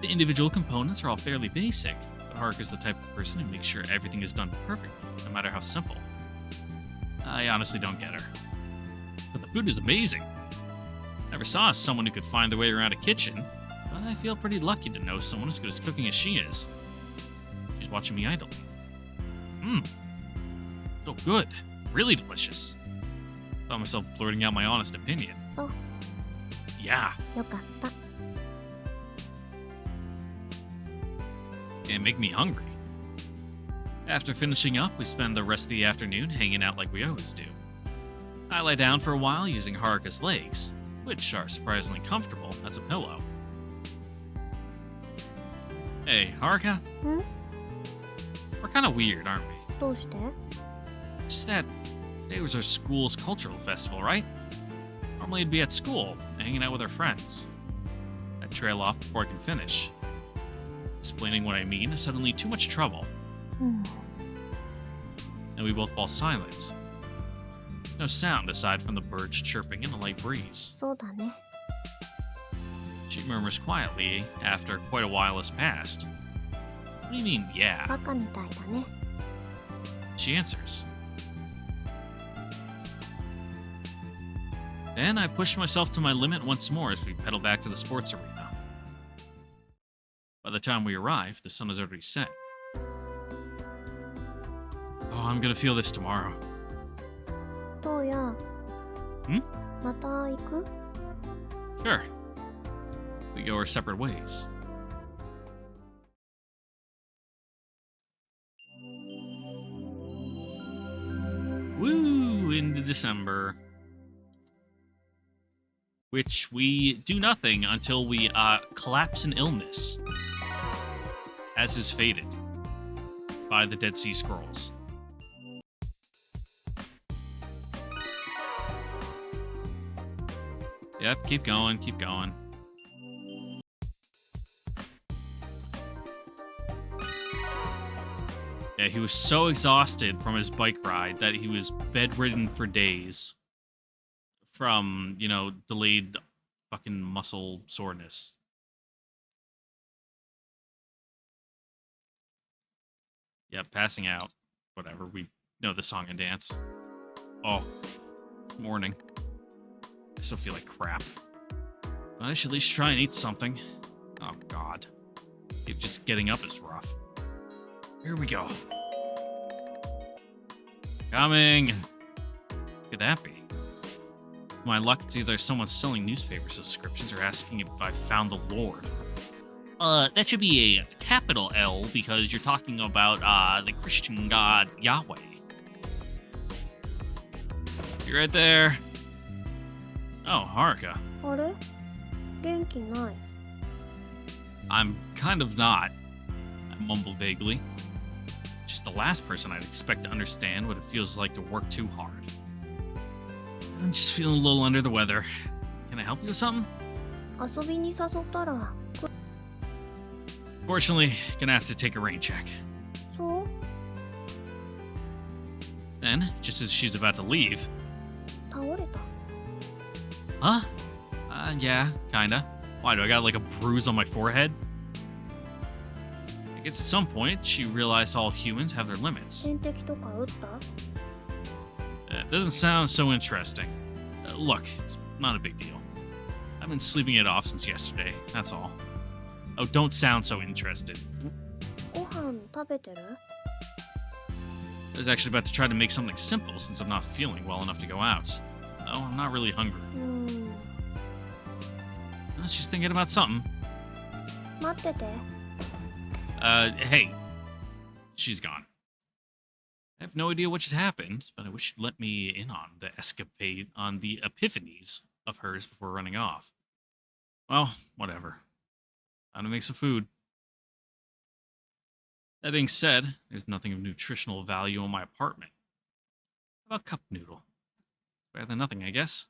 The individual components are all fairly basic, but Haruka's the type of person who makes sure everything is done perfectly, no matter how simple. I honestly don't get her. But the food is amazing. Never saw someone who could find their way around a kitchen, but I feel pretty lucky to know someone as good as cooking as she is. She's watching me idly. So good. Really delicious. Found myself blurting out my honest opinion. そう、 Yeah, よかった。 and make me hungry. After finishing up, we spend the rest of the afternoon hanging out like we always do. I lie down for a while using Haruka's legs, which are surprisingly comfortable as a pillow. Hey, Haruka? Hmm? We're kind of weird, aren't we? どうして？ Just that today was our school's cultural festival, right? Normally it'd be at school, hanging out with our friends. I'd trail off before I can finish. Explaining what I mean is suddenly too much trouble, うん。 and we both fall silent. No sound aside from the birds chirping and a light breeze. そうだね。 She murmurs quietly after quite a while has passed. What do you mean, yeah? バカみたいだね。 She answers. Then I push myself to my limit once more as we pedal back to the sports arena. By the time we arrive, the sun has already set. Oh, I'm gonna feel this tomorrow. どうや？ん？また行く？ Sure. We go our separate ways. Woo! Into December. Which we do nothing until we collapse in illness, as is fated by the Dead Sea Scrolls. Yep, keep going, keep going. Yeah, he was so exhausted from his bike ride that he was bedridden for days from, delayed fucking muscle soreness. Yep, passing out. Whatever, we know the song and dance. Oh, it's morning. I still feel like crap. But I should at least try and eat something. Oh, God. Just getting up is rough. Here we go. Coming! What could that be? My luck, it's either someone selling newspaper subscriptions or asking if I found the Lord. That should be a capital L because you're talking about, the Christian god Yahweh. You're right there. Oh, Haruka. あれ？元気ない。 I'm kind of not. I mumble vaguely. Just the last person I'd expect to understand what it feels like to work too hard. I'm just feeling a little under the weather. Can I help you with something? 遊びに誘ったら、 Fortunately, gonna have to take a rain check. そう？ Then, just as she's about to leave, 倒れた。 huh? Yeah, kinda. Why, do I got like a bruise on my forehead? I guess at some point, she realized all humans have their limits. 点滴とか打った？ That doesn't sound so interesting. Look, it's not a big deal. I've been sleeping it off since yesterday, that's all. Oh, don't sound so interested. ご飯食べてる？ I was actually about to try to make something simple since I'm not feeling well enough to go out. Oh, I'm not really hungry. She's thinking about something. 待ってて。 Hey. She's gone. I have no idea what just happened, but I wish she'd let me in on the escapade, on the epiphanies of hers before running off. Well, whatever. Time to make some food. That being said, there's nothing of nutritional value in my apartment. How about cup noodle? Better than nothing, I guess.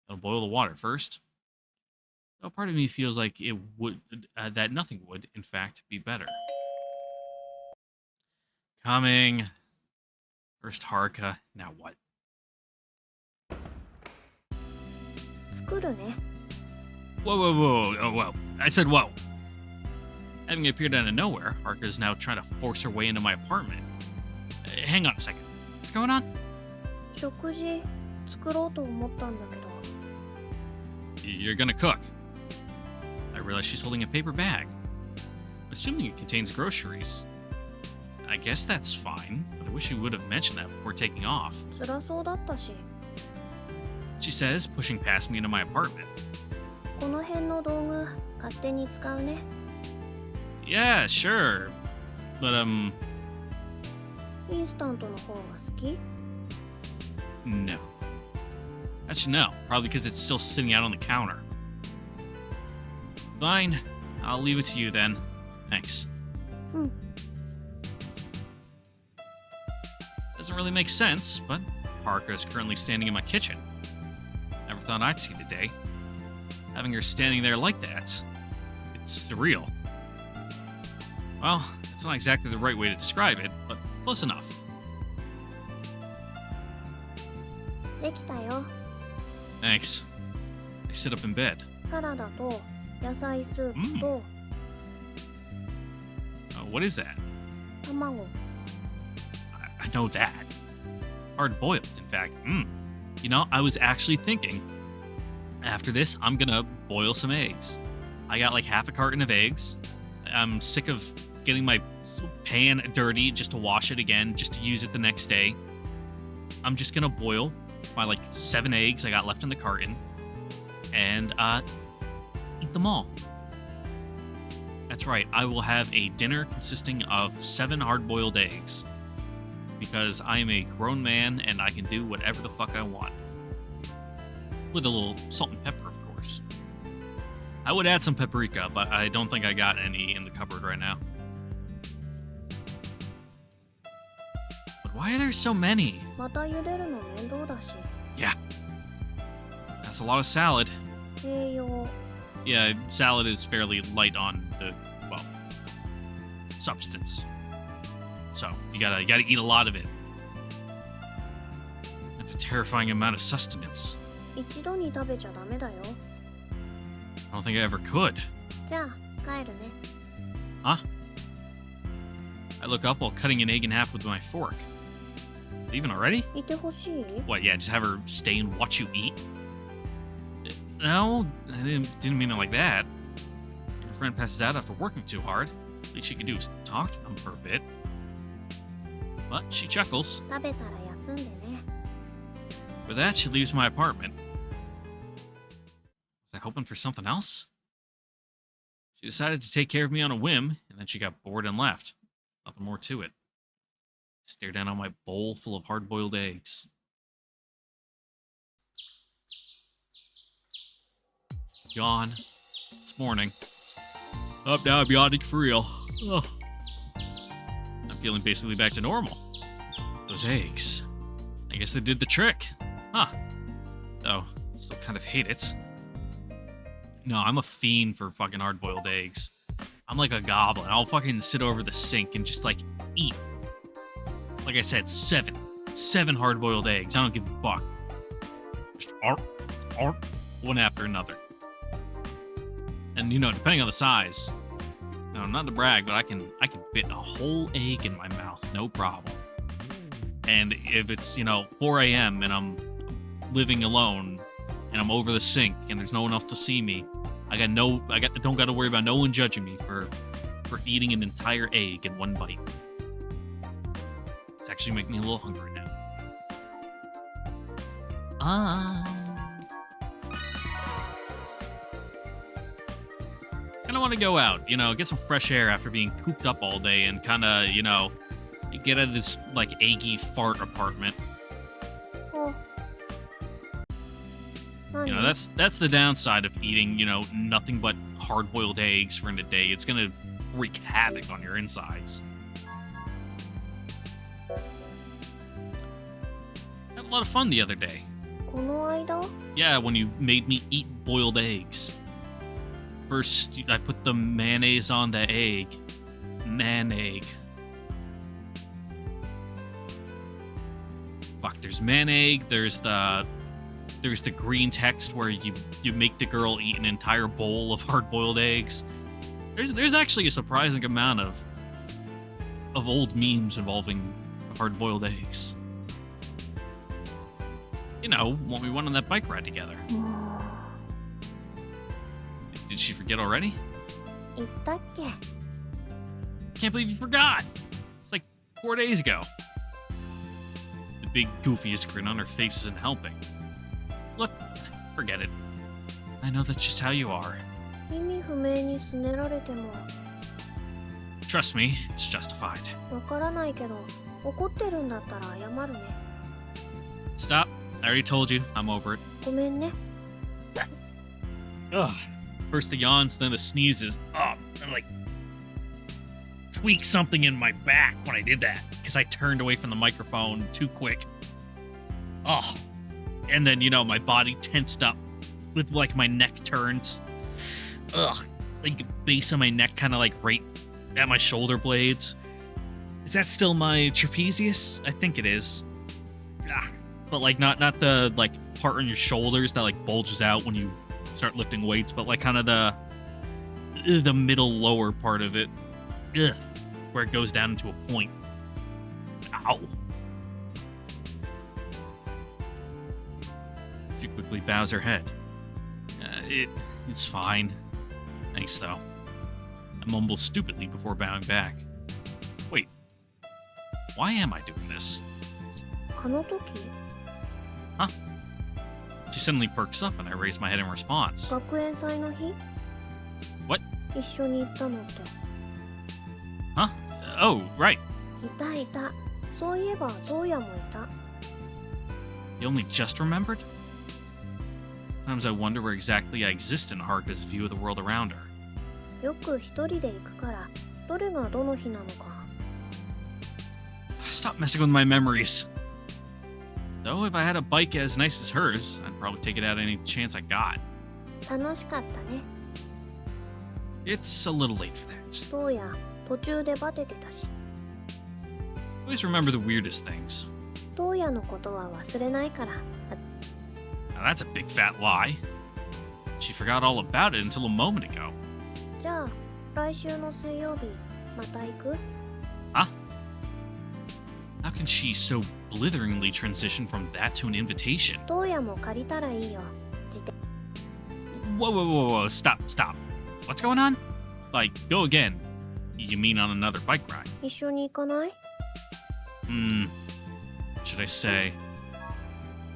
I'll boil the water first. Though part of me feels like it would, that nothing would, in fact, be better. Coming. First Haruka, now what? 作るね。 Whoa, whoa, whoa, oh, whoa. I said whoa. Having appeared out of nowhere, Haruka is now trying to force her way into my apartment. Hang on a second. What's going on? 食事作ろうと思ったんだけど。 You're gonna cook. I realize she's holding a paper bag. Assuming it contains groceries. I guess that's fine, but I wish you would have mentioned that before taking off. 辛そうだったし。 She says, pushing past me into my apartment. この辺の道具勝手に使うね。 Yeah, sure. But, インスタントの方が好き？ no. Actually, no. Probably because it's still sitting out on the counter. Fine. I'll leave it to you then. Thanks. うん。 Doesn't really make sense, but Haruka is currently standing in my kitchen. Never thought I'd see the day. Having her standing there like that, it's surreal. Well, it's not exactly the right way to describe it, but close enough. できたよ。 Thanks. I sit up in bed. サラダと野菜スープと What is that? 卵。 I know that. Hard boiled, in fact. You know, I was actually thinking, after this, I'm gonna boil some eggs. I got like half a carton of eggs. I'm sick of getting my pan dirty just to wash it again, just to use it the next day. I'm just gonna boil my like 7 eggs I got left in the carton and eat them all. That's right, I will have a dinner consisting of 7 hard-boiled eggs. Because I am a grown man and I can do whatever the fuck I want. With a little salt and pepper, of course. I would add some paprika, but I don't think I got any in the cupboard right now. But why are there so many? また茹でるの面倒だし。 Yeah. That's a lot of salad. 栄養。 Yeah, salad is fairly light on the, well, substance. So, you gotta eat a lot of it. That's a terrifying amount of sustenance. 一度に食べちゃダメだよ。 I don't think I ever could. じゃあ帰るね。 Huh? I look up while cutting an egg in half with my fork. Leaving already? いてほしい？ What, yeah, just have her stay and watch you eat? No, I didn't mean it like that. Your friend passes out after working too hard. Least she can do is talk to them for a bit. But she chuckles. 食べたら休んでね。 With that, she leaves my apartment. Was I hoping for something else? She decided to take care of me on a whim, and then she got bored and left. Nothing more to it. Stare down on my bowl full of hard-boiled eggs. Yawn. It's morning. Up now, I'm yawning for real. Ugh. I'm feeling basically back to normal. Those eggs. I guess they did the trick. Huh. Though, still kind of hate it. No, I'm a fiend for fucking hard-boiled eggs. I'm like a goblin. I'll fucking sit over the sink and just, like, eat. Like I said, 7 hard-boiled eggs. I don't give a fuck. Just one after another. And, you know, depending on the size, no, not to brag, but I can fit a whole egg in my mouth, no problem. And if it's, you know, 4 a.m. and I'm living alone and I'm over the sink and there's no one else to see me, don't got to worry about no one judging me for eating an entire egg in one bite. It's actually making me a little hungry now. Kind of want to go out, you know, get some fresh air after being cooped up all day and kind of, you know, get out of this, like, eggy fart apartment. Oh. You know, that's the downside of eating, you know, nothing but hard-boiled eggs for a day. It's gonna wreak havoc on your insides. Had a lot of fun the other day. この間? Yeah, when you made me eat boiled eggs. First, I put the mayonnaise on the egg. Man-egg. Fuck, there's man-egg, there's the green text where you make the girl eat an entire bowl of hard-boiled eggs. There's actually a surprising amount of old memes involving hard-boiled eggs. You know, when we went on that bike ride together. も Did she forget already? う言ったっけ Can't believe you forgot. It's like 4 days ago. The big goofiest grin on her face isn't helping. Look, forget it. I know that's just how you are. 意味不明にすねられても Trust me, it's justified. わからないけど怒ってるんだったら謝るね Stop. I already told you. I'm over it. ごめんね Ugh. First the yawns, then the sneezes. Oh, I like tweaked something in my back when I did that because I turned away from the microphone too quick. Oh, and then, you know, my body tensed up with like my neck turned. Ugh, like base of my neck kind of like right at my shoulder blades. Is that still my trapezius? I think it is. Ah, but like not the like part on your shoulders that like bulges out when you start lifting weights, but like kind of the middle lower part of it. Ugh, where it goes down into a point. Ow. She quickly bows her head. It's fine. Thanks, though. I mumble stupidly before bowing back. Wait. Why am I doing this? あの時 She suddenly perks up and I raise my head in response. 学園祭の日 What? 一緒に行ったのって Huh? Oh, right. いたいたそういえばトウヤもいた You only just remembered? Sometimes I wonder where exactly I exist in Haruka's view of the world around her. よく一人で行くからどれがどの日なのか Stop messing with my memories. Though if I had a bike as nice as hers, I'd probably take it out any chance I got. 楽しかったね It's a little late for that. トウヤ途中でバテてたし Always remember the weirdest things. トウヤのことは忘れないから Now that's a big fat lie. She forgot all about it until a moment ago. じゃあ来週の水曜日また行く Huh? How can she so blitheringly transition from that to an invitation? トウヤも借りたらいいよ自転 Whoa, stop. What's going on? Like, go again. You mean on another bike ride? 一緒に行かない Should I say?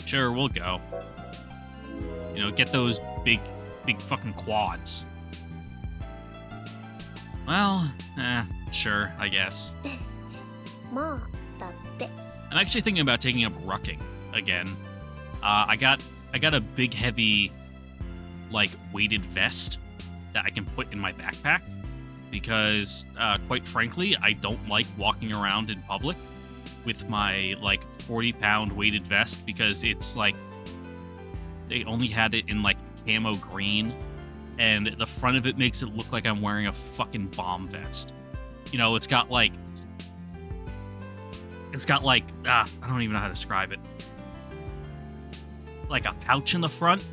Sure, we'll go. You know, get those big fucking quads. Well, sure, I guess. まあだって I'm actually thinking about taking up rucking again. I got a big heavy, like weighted vest that I can put in my backpack because, quite frankly, I don't like walking around in public with my like 40-pound weighted vest because it's like they only had it in like camo green, and the front of it makes it look like I'm wearing a fucking bomb vest. You know, it's got like I don't even know how to describe it. Like a pouch in the front,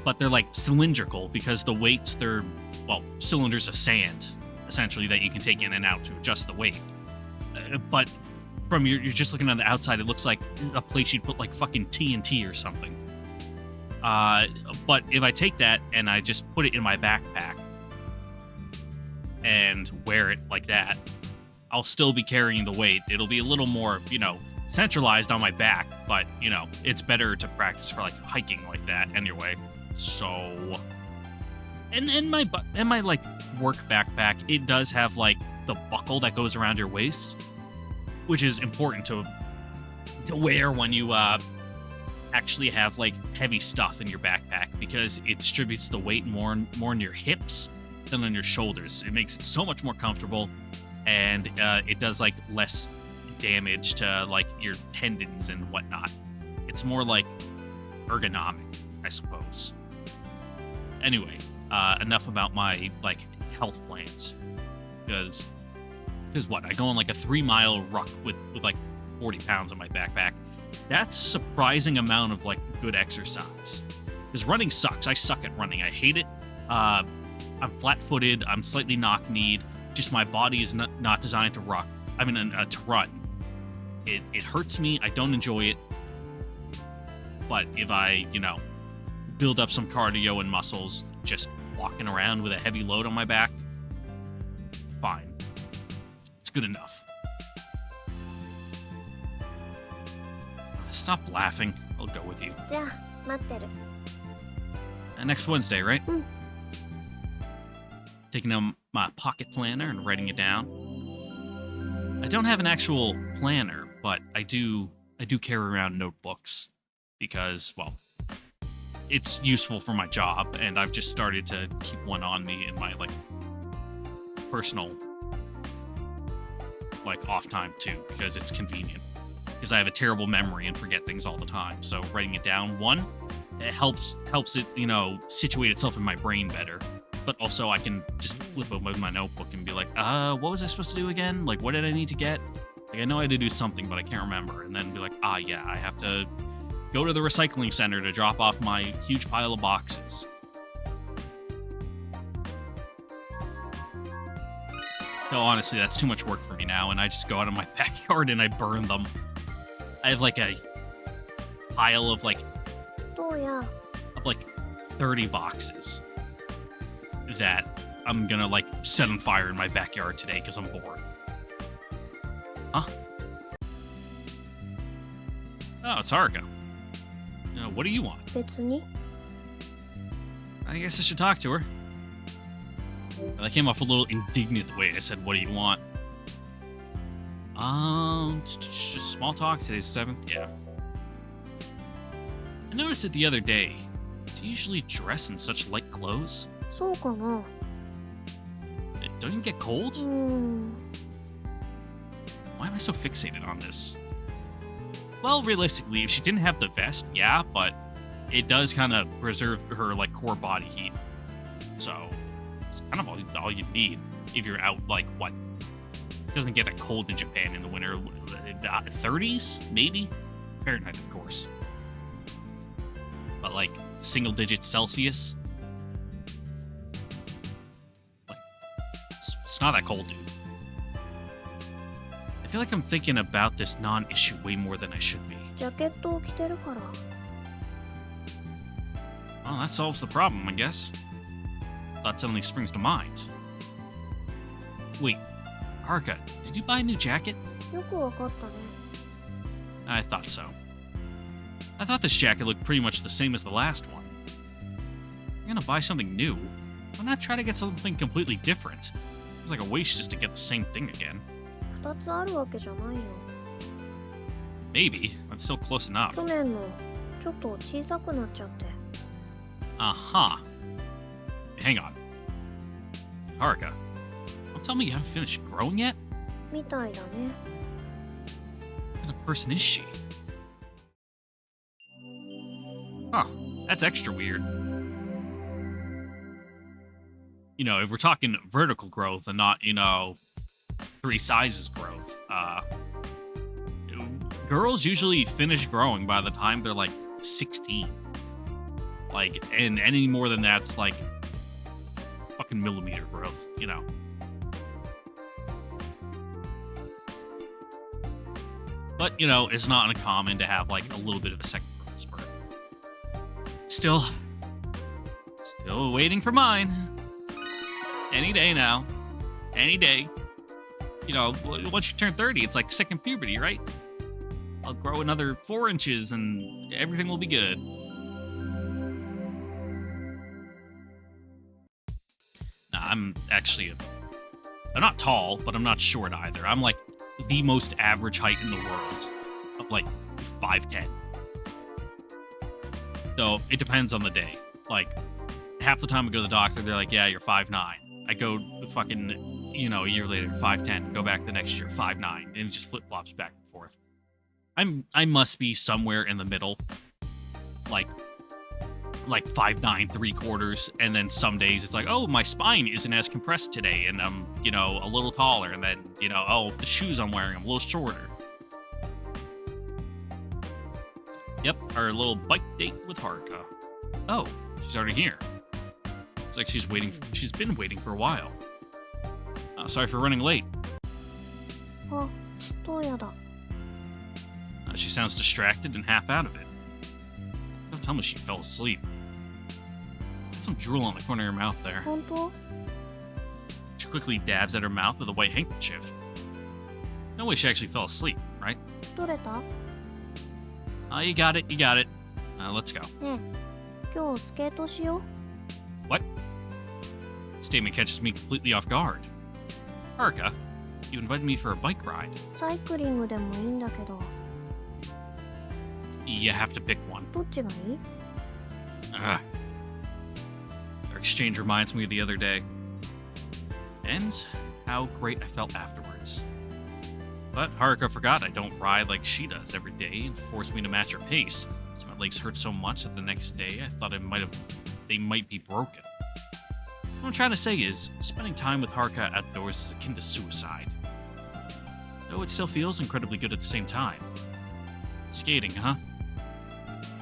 but they're like cylindrical because the weights, they're, well, cylinders of sand, essentially, that you can take in and out to adjust the weight. But from you're just looking on the outside, it looks like a place you'd put like fucking TNT or something. But if I take that and I just put it in my backpack and wear it like that, I'll still be carrying the weight. It'll be a little more, you know, centralized on my back, but, you know, it's better to practice for like hiking like that anyway. So, and my like work backpack, it does have like the buckle that goes around your waist, which is important to wear when you actually have like heavy stuff in your backpack because it distributes the weight more on your hips than on your shoulders. It makes it so much more comfortable, and it does like less damage to like your tendons and whatnot. It's more like ergonomic, I suppose. Anyway, enough about my like health plans, because what, I go on like a 3-mile ruck with like 40 pounds on my backpack. That's a surprising amount of like good exercise, because running sucks. I suck at running. I hate it. I'm flat-footed. I'm slightly knock-kneed. Just my body is not designed to rock. I mean, to run. It hurts me. I don't enjoy it. But if I, build up some cardio and muscles, just walking around with a heavy load on my back, fine. It's good enough. Stop laughing. I'll go with you. じゃあ待ってる。 Next Wednesday, right? Mm. Taking out my pocket planner and writing it down. I don't have an actual planner, but I do carry around notebooks because, well, it's useful for my job, and I've just started to keep one on me in my personal off time too, because it's convenient. Because I have a terrible memory and forget things all the time. So writing it down, one, it helps it, situate itself in my brain better. But also I can just flip open my notebook and be like, what was I supposed to do again? What did I need to get? I know I had to do something, but I can't remember. And then be like, yeah, I have to go to the recycling center to drop off my huge pile of boxes. So honestly, that's too much work for me now, and I just go out in my backyard and I burn them. I have a pile of 30 boxes that I'm gonna set on fire in my backyard today because I'm bored. Huh? Oh, it's Haruka. What do you want? 別に I guess I should talk to her. I came off a little indignant the way I said, what do you want? Just small talk. Today's 7th, yeah. I noticed it the other day. Do you usually dress in such light clothes? そうかな Don't you get cold? うーん Why am I so fixated on this? Well, realistically, if she didn't have the vest, yeah, but it does kind of preserve her core body heat. So it's kind of all you need if you're out what? It doesn't get a cold in Japan in the winter. 30s, maybe? Fahrenheit, of course. But single digit Celsius. It's not that cold, dude. I feel like I'm thinking about this non-issue way more than I should be. ジャケットを着てるから Well, that solves the problem, I guess. That suddenly springs to mind. Wait, Haruka, did you buy a new jacket? よくわかったね I thought so. I thought this jacket looked pretty much the same as the last one. You're gonna buy something new. Why not try to get something completely different? Seems like a waste just to get the same thing again. 2つあるわけじゃないよ Maybe, but still close enough. 去年のちょっと小さくなっちゃって Uh-huh. Hang on. Haruka, don't tell me you haven't finished growing yet? みたいだね What kind of person is she? Huh, that's extra weird. If we're talking vertical growth and not, 3 sizes growth, girls usually finish growing by the time they're 16. And any more than that's fucking millimeter growth, But, it's not uncommon to have a little bit of a second growth spurt. Still waiting for mine. Any day now. Any day. Once you turn 30, it's second puberty, right? I'll grow another 4 inches and everything will be good. Nah, I'm not tall, but I'm not short either. I'm the most average height in the world of 5'10". So it depends on the day. Half the time I go to the doctor, they're like, yeah, you're 5'9". I go fucking, a year later, 5'10", go back the next year, 5'9", and it just flip-flops back and forth. I must be somewhere in the middle, like 5'9", 3/4, and then some days it's oh, my spine isn't as compressed today, and I'm, a little taller, and then, oh, the shoes I'm wearing, I'm a little shorter. Yep, our little bike date with Haruka. Oh, she's already here. It's like she's been waiting for a while. Sorry for running late. あ、トウヤだ。 She sounds distracted and half out of it. Don't tell me she fell asleep. Got some drool on the corner of her mouth there. 本当？ She quickly dabs at her mouth with a white handkerchief. No way she actually fell asleep, right? 取れた？ You got it, you got it. Let's go. ねえ、今日スケートしよう。 What? Statement catches me completely off guard. Haruka, you invited me for a bike ride. サイクリングでもいいんだけど、 You have to pick one. どっちがいい？ Ugh. Our exchange reminds me of the other day. And how great I felt afterwards. But Haruka forgot I don't ride like she does every day and forced me to match her pace. So my legs hurt so much that the next day I thought they might be broken. What I'm trying to say is, spending time with Haruka outdoors is akin to suicide. Though it still feels incredibly good at the same time. Skating, huh?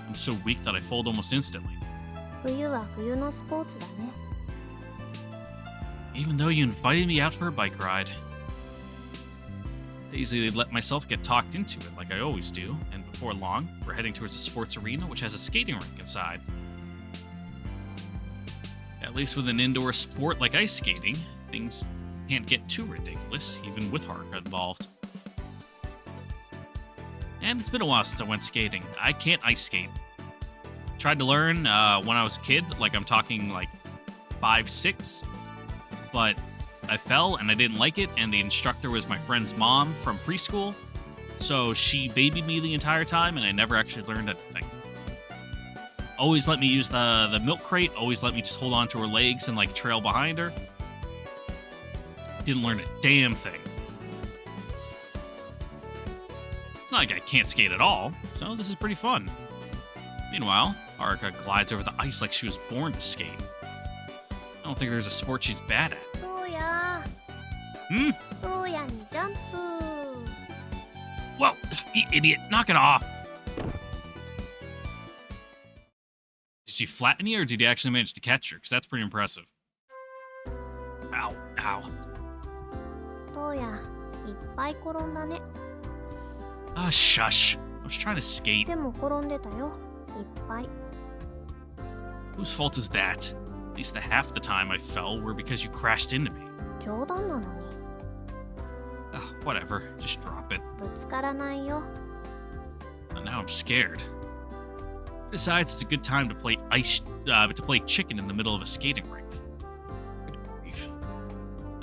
I'm so weak that I fold almost instantly. 冬は冬のスポーツだね。 Even though you invited me out for a bike ride. I easily let myself get talked into it like I always do, and before long, we're heading towards a sports arena which has a skating rink inside. At least with an indoor sport like ice skating, things can't get too ridiculous, even with Haruka involved. And it's been a while since I went skating. I can't ice skate. Tried to learn when I was a kid, like I'm talking like 5, 6, but I fell and I didn't like it, and the instructor was my friend's mom from preschool, so she babied me the entire time, and I never actually learned anything. Always let me use the milk crate, always let me just hold on to her legs and like trail behind her. Didn't learn a damn thing. It's not like I can't skate at all, so this is pretty fun. Meanwhile, Haruka glides over the ice like she was born to skate. I don't think there's a sport she's bad at. トウヤ。 Hmm? トウヤにジャンプ。 Whoa, you idiot, knock it off. Did she flatten you, or did you actually manage to catch her? Because that's pretty impressive. Ow, ow. トウヤ、いっぱい転んだね。 Shush. I was trying to skate. でも転んでたよ。いっぱい。 Whose fault is that? At least the half the time I fell were because you crashed into me. 冗談なのに。 Whatever, just drop it. ぶつからないよ。 And now I'm scared. Besides, it's a good time to play chicken in the middle of a skating rink. Good grief.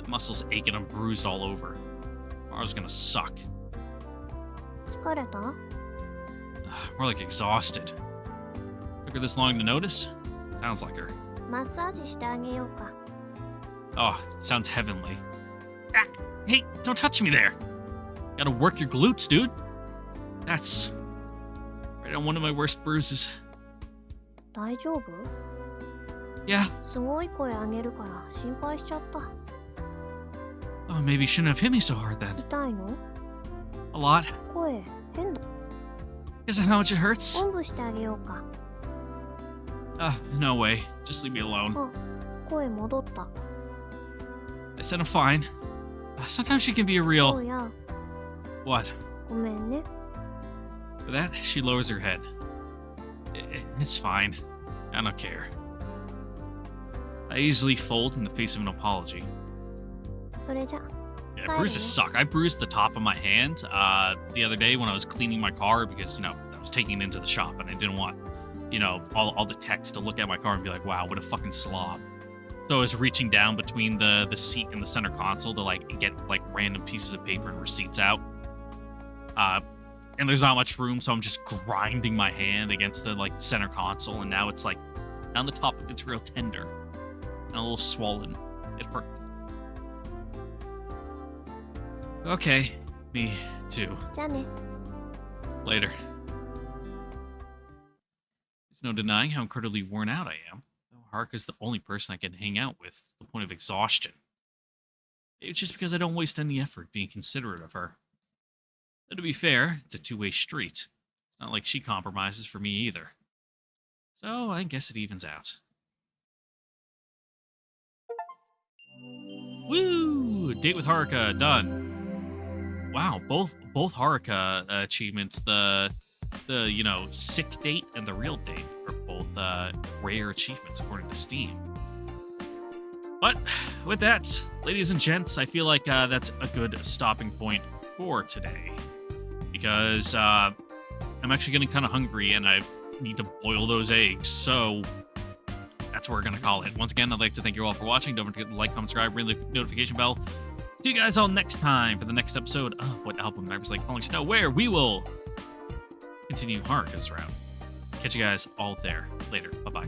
My muscles ache and I'm bruised all over. Tomorrow's gonna suck. 疲れた？ More like exhausted. Took her this long to notice? Sounds like her. マッサージしてあげようか。 Oh, sounds heavenly. Ah, hey, don't touch me there. Gotta work your glutes, dude. That's right on one of my worst bruises. 大丈夫？ Yeah. すごい声あげるから心配しちゃった。 Oh, maybe you shouldn't have hit me so hard then. 痛いの？ A lot. 声変だ。 Is that how much it hurts? おんぶしてあげようか。 No way. Just leave me alone. あ、声戻った。 I said I'm fine. Sometimes she can be a トウ real... ヤ、 What? ごめんね。 For that, she lowers her head. It's fine. I don't care. I easily fold in the face of an apology. それじゃ。 Yeah, Got bruises it. suck. I bruised the top of my hand the other day when I was cleaning my car because, I was taking it into the shop and I didn't want, all the techs to look at my car and be like, wow, what a fucking slob. So I was reaching down between the seat and the center console to, get, random pieces of paper and receipts out. And there's not much room, so I'm just grinding my hand against the, center console, and now it's, on the top of it's real tender and a little swollen. It hurt. Okay, me too. じゃあね。 Later. There's no denying how incredibly worn out I am. Though Haruka's the only person I can hang out with to the point of exhaustion. It's just because I don't waste any effort being considerate of her. Though to be fair, it's a two-way street. It's not like she compromises for me either. So I guess it evens out. Woo! Date with Haruka done. Wow, both Haruka achievements, the sick date and the real date are both rare achievements according to Steam. But with that, ladies and gents, I feel like that's a good stopping point for today, because I'm actually getting kind of hungry and I need to boil those eggs. So that's what we're gonna call it. Once again, I'd like to thank you all for watching. Don't forget to like, comment, subscribe, ring the notification bell. See you guys all next time for the next episode of What Album Matters Like Falling Snow, where we will continue Haruka's route. Catch you guys all there later. Bye-bye.